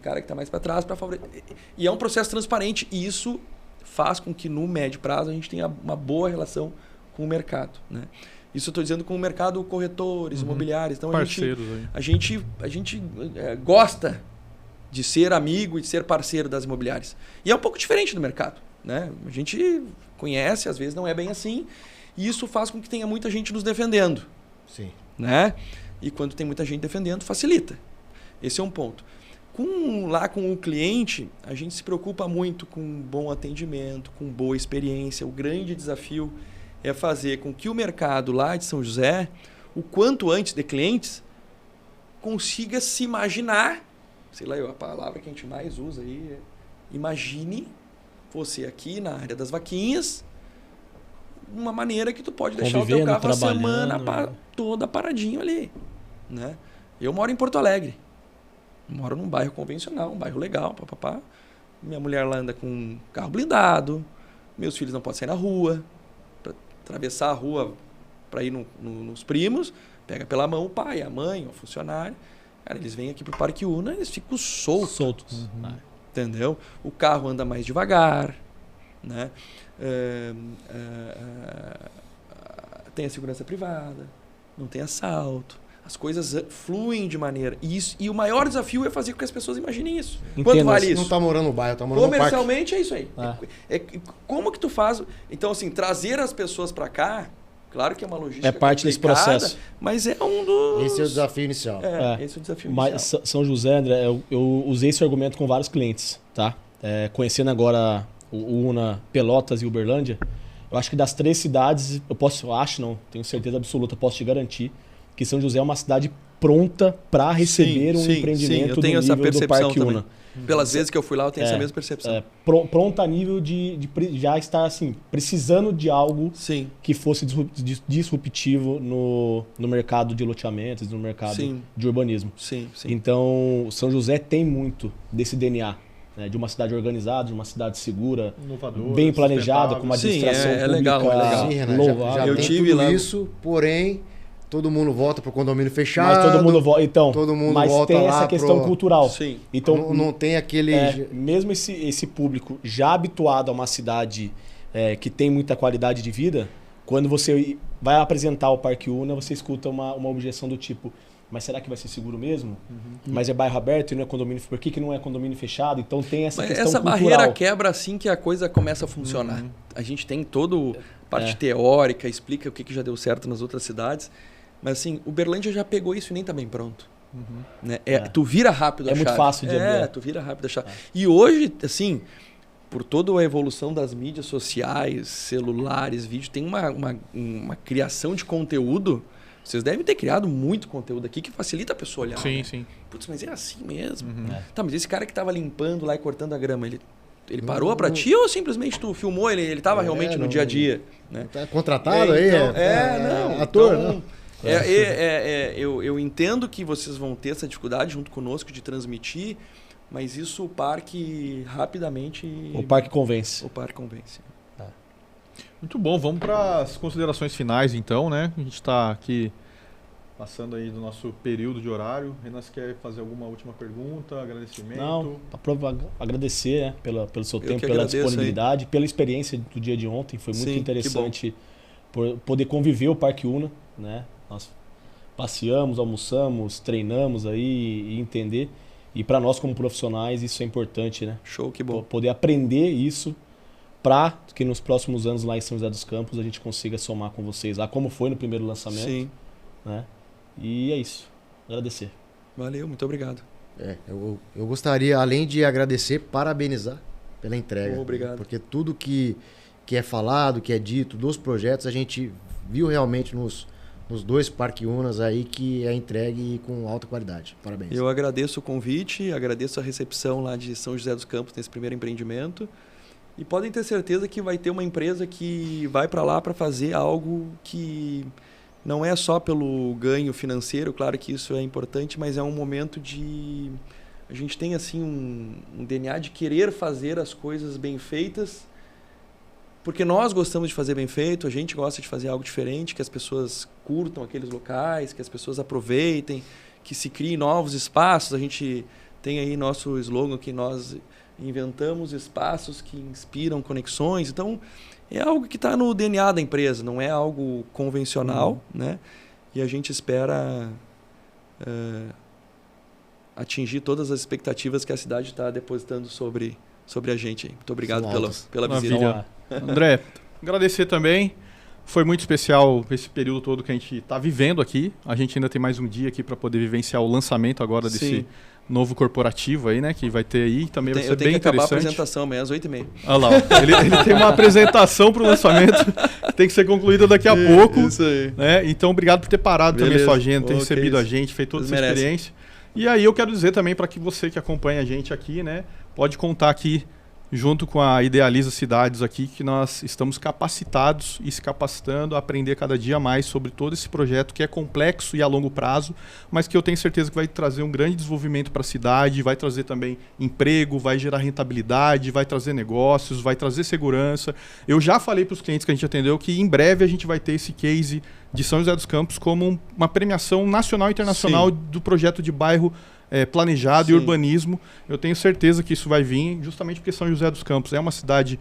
Speaker 2: cara que está mais para trás. E é um processo transparente e isso faz com que no médio prazo a gente tenha uma boa relação com o mercado. Né? Isso eu estou dizendo com o mercado corretores, imobiliários. Então a gente gosta de ser amigo e de ser parceiro das imobiliárias. E é um pouco diferente do mercado. Né? A gente conhece, às vezes não é bem assim. E isso faz com que tenha muita gente nos defendendo.
Speaker 3: Sim.
Speaker 2: Né? E quando tem muita gente defendendo, facilita. Esse é um ponto. Lá com o cliente, a gente se preocupa muito com bom atendimento, com boa experiência. O grande desafio é fazer com que o mercado lá de São José, o quanto antes de clientes, consiga se imaginar, sei lá, a palavra que a gente mais usa aí é imagine você aqui na área das vaquinhas, uma maneira que tu pode deixar o teu carro a semana toda paradinho ali. Né? Eu moro em Porto Alegre. Moro num bairro convencional, um bairro legal, papapá. Minha mulher lá anda com um carro blindado. Meus filhos não podem sair na rua. Para atravessar a rua para ir nos primos, pega pela mão o pai, a mãe, o funcionário. Cara, eles vêm aqui pro Parque Una, eles ficam soltos. Entendeu? O carro anda mais devagar. Né? Tem a segurança privada, não tem assalto. As coisas fluem de maneira. E o maior desafio é fazer com que as pessoas imaginem isso. Quanto vale isso?
Speaker 3: Não está morando no bairro, está morando no parque.
Speaker 2: Comercialmente é isso aí. Como que tu faz? Então, assim, trazer as pessoas para cá Claro que é uma logística
Speaker 1: É parte desse
Speaker 2: complicada,
Speaker 1: processo.
Speaker 2: Mas é um dos...
Speaker 3: Esse é o desafio inicial.
Speaker 2: Esse é o desafio
Speaker 1: Mas
Speaker 2: inicial.
Speaker 1: São José, André, eu usei esse argumento com vários clientes, tá? Conhecendo agora o Una, Pelotas e Uberlândia, eu acho que das 3 cidades, tenho certeza absoluta, posso te garantir que São José é uma cidade pronta para receber um empreendimento
Speaker 2: eu tenho
Speaker 1: do nível do Parque
Speaker 2: também.
Speaker 1: Una.
Speaker 2: Pelas vezes que eu fui lá, eu tenho essa mesma percepção.
Speaker 1: Pronta a nível de já estar assim, precisando de algo que fosse disruptivo no mercado de loteamentos, no mercado de urbanismo.
Speaker 2: Sim.
Speaker 1: Então, São José tem muito desse DNA. Né, de uma cidade organizada, de uma cidade segura,
Speaker 4: inovadora,
Speaker 1: bem planejada, com uma administração pública
Speaker 2: legal.
Speaker 3: Sim, Renan,
Speaker 1: louvável.
Speaker 3: já
Speaker 2: Eu
Speaker 3: tem
Speaker 2: tive
Speaker 3: tudo
Speaker 2: lá.
Speaker 3: isso, porém, todo mundo volta pro condomínio fechado.
Speaker 1: Mas todo mundo volta. Então,
Speaker 3: todo mundo
Speaker 1: mas
Speaker 3: volta
Speaker 1: tem
Speaker 3: lá
Speaker 1: essa questão cultural.
Speaker 2: Sim.
Speaker 1: Então,
Speaker 3: não tem aquele...
Speaker 1: mesmo esse público já habituado a uma cidade que tem muita qualidade de vida, quando você vai apresentar o Parque Una, você escuta uma objeção do tipo: mas será que vai ser seguro mesmo? Mas é bairro aberto e não é condomínio... Por que não é condomínio fechado? Então tem essa questão
Speaker 2: essa
Speaker 1: cultural.
Speaker 2: barreira quebra assim que a coisa começa a funcionar. A gente tem toda a parte teórica, explica o que já deu certo nas outras cidades. Mas assim, Uberlândia já pegou isso e nem tá bem pronto. Né? Tu vira rápido a chave.
Speaker 1: É muito fácil de abrir.
Speaker 2: Tu vira rápido a chave. E hoje, assim, por toda a evolução das mídias sociais, celulares, vídeo, tem uma criação de conteúdo. Vocês devem ter criado muito conteúdo aqui que facilita a pessoa olhar.
Speaker 4: Sim,
Speaker 2: né?
Speaker 4: sim.
Speaker 2: Putz, mas é assim mesmo. Tá, mas esse cara que tava limpando lá e cortando a grama, ele parou pra ti ou simplesmente tu filmou ele? Ele tava realmente no dia a dia? Né?
Speaker 3: Tá contratado aí?
Speaker 2: Não.
Speaker 3: Ator,
Speaker 2: então,
Speaker 3: não?
Speaker 2: Eu entendo que vocês vão ter essa dificuldade junto conosco de transmitir, mas isso o parque rapidamente...
Speaker 1: O parque convence.
Speaker 2: O parque convence.
Speaker 4: Muito bom, vamos para as considerações finais então, né? A gente está aqui passando aí do nosso período de horário. Renan, você quer fazer alguma última pergunta, agradecimento?
Speaker 1: Não, agradecer, né, pelo seu tempo, pela
Speaker 2: agradeço
Speaker 1: disponibilidade, pela experiência do dia de ontem. Foi muito interessante poder conviver o Parque Una, né? Nós passeamos, almoçamos, treinamos aí e entender. E para nós como profissionais isso é importante, né?
Speaker 2: Show, que bom.
Speaker 1: Poder aprender isso para que nos próximos anos lá em São José dos Campos a gente consiga somar com vocês lá, como foi no primeiro lançamento.
Speaker 2: Sim.
Speaker 1: Né? E é isso. Agradecer.
Speaker 2: Valeu, muito obrigado.
Speaker 3: Eu gostaria, além de agradecer, parabenizar pela entrega.
Speaker 2: Obrigado.
Speaker 3: Porque tudo que é falado, que é dito dos projetos, a gente viu realmente nos 2 Parque Unas aí que é entregue com alta qualidade. Parabéns.
Speaker 2: Eu agradeço o convite, agradeço a recepção lá de São José dos Campos nesse primeiro empreendimento. E podem ter certeza que vai ter uma empresa que vai para lá para fazer algo que não é só pelo ganho financeiro, claro que isso é importante, mas é um momento de... A gente tem assim um DNA de querer fazer as coisas bem feitas, porque nós gostamos de fazer bem feito, a gente gosta de fazer algo diferente, que as pessoas curtam aqueles locais, que as pessoas aproveitem, que se criem novos espaços. A gente tem aí nosso slogan que nós... inventamos espaços que inspiram conexões. Então, é algo que está no DNA da empresa, não é algo convencional, né? E a gente espera atingir todas as expectativas que a cidade está depositando sobre a gente. Muito obrigado pela visita.
Speaker 4: André, agradecer também. Foi muito especial esse período todo que a gente está vivendo aqui. A gente ainda tem mais um dia aqui para poder vivenciar o lançamento agora desse novo corporativo aí, né? Que vai ter aí. Também vai ser bem interessante. Eu tenho que acabar a
Speaker 2: apresentação amanhã às 8h30.
Speaker 4: Olha lá, ele tem uma apresentação para o lançamento que tem que ser concluída daqui a pouco.
Speaker 2: Isso aí.
Speaker 4: Né? Então, obrigado por ter parado também a sua agenda, ter recebido a gente, feito toda essa experiência. E aí eu quero dizer também para que você que acompanha a gente aqui, né? Pode contar aqui junto com a Idealiza Cidades aqui, que nós estamos capacitados e se capacitando a aprender cada dia mais sobre todo esse projeto que é complexo e a longo prazo, mas que eu tenho certeza que vai trazer um grande desenvolvimento para a cidade, vai trazer também emprego, vai gerar rentabilidade, vai trazer negócios, vai trazer segurança. Eu já falei para os clientes que a gente atendeu que em breve a gente vai ter esse case de São José dos Campos como uma premiação nacional e internacional do projeto de bairro planejado e urbanismo. Eu tenho certeza que isso vai vir justamente porque São José dos Campos é uma cidade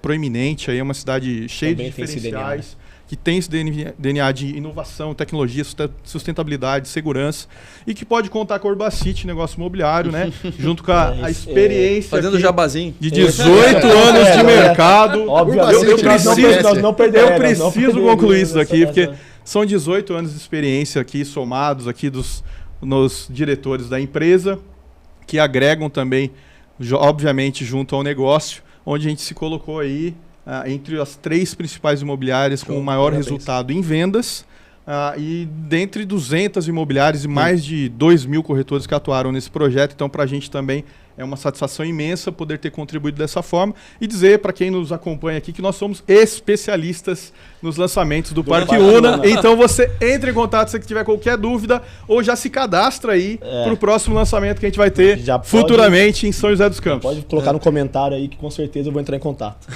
Speaker 4: proeminente, aí é uma cidade cheia de diferenciais, que tem esse DNA de inovação, tecnologia, sustentabilidade, segurança, e que pode contar com a Urbacity, negócio imobiliário, né? Junto com a experiência
Speaker 2: fazendo jabazinho
Speaker 4: de 18 anos de mercado.
Speaker 1: Obviamente,
Speaker 4: eu preciso concluir isso aqui, porque são 18 anos de experiência aqui, somados aqui nos diretores da empresa, que agregam também, obviamente, junto ao negócio, onde a gente se colocou aí entre as 3 principais imobiliárias com o maior resultado em vendas, e dentre 200 imobiliárias e mais de 2.000 corretores que atuaram nesse projeto. Então, para a gente também é uma satisfação imensa poder ter contribuído dessa forma e dizer para quem nos acompanha aqui que nós somos especialistas nos lançamentos do Parque Una. Então você entra em contato se tiver qualquer dúvida ou já se cadastra aí para o próximo lançamento que a gente vai ter futuramente em São José dos Campos.
Speaker 1: Pode colocar no comentário aí que com certeza eu vou entrar em contato.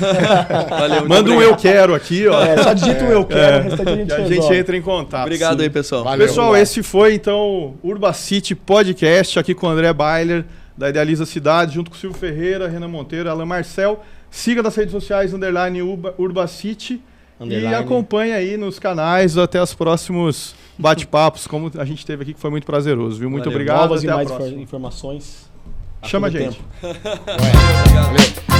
Speaker 2: Valeu,
Speaker 4: manda um eu quero aqui, ó.
Speaker 1: Só digita um eu quero, o restante
Speaker 4: a gente entra em contato.
Speaker 2: Obrigado aí, pessoal.
Speaker 4: Valeu, pessoal, esse foi então o Urbacity Podcast aqui com o André Bailer, da Idealiza Cidade, junto com o Silvio Ferreira, Renan Monteiro, Alan Marcel. Siga nas redes sociais, _Urbacity. E acompanhe aí nos canais até os próximos bate-papos, como a gente teve aqui, que foi muito prazeroso, viu? Muito obrigado.
Speaker 1: Novas
Speaker 4: até
Speaker 1: e
Speaker 4: a
Speaker 1: mais
Speaker 4: próxima.
Speaker 1: informações.
Speaker 4: Chama a gente.
Speaker 2: Valeu.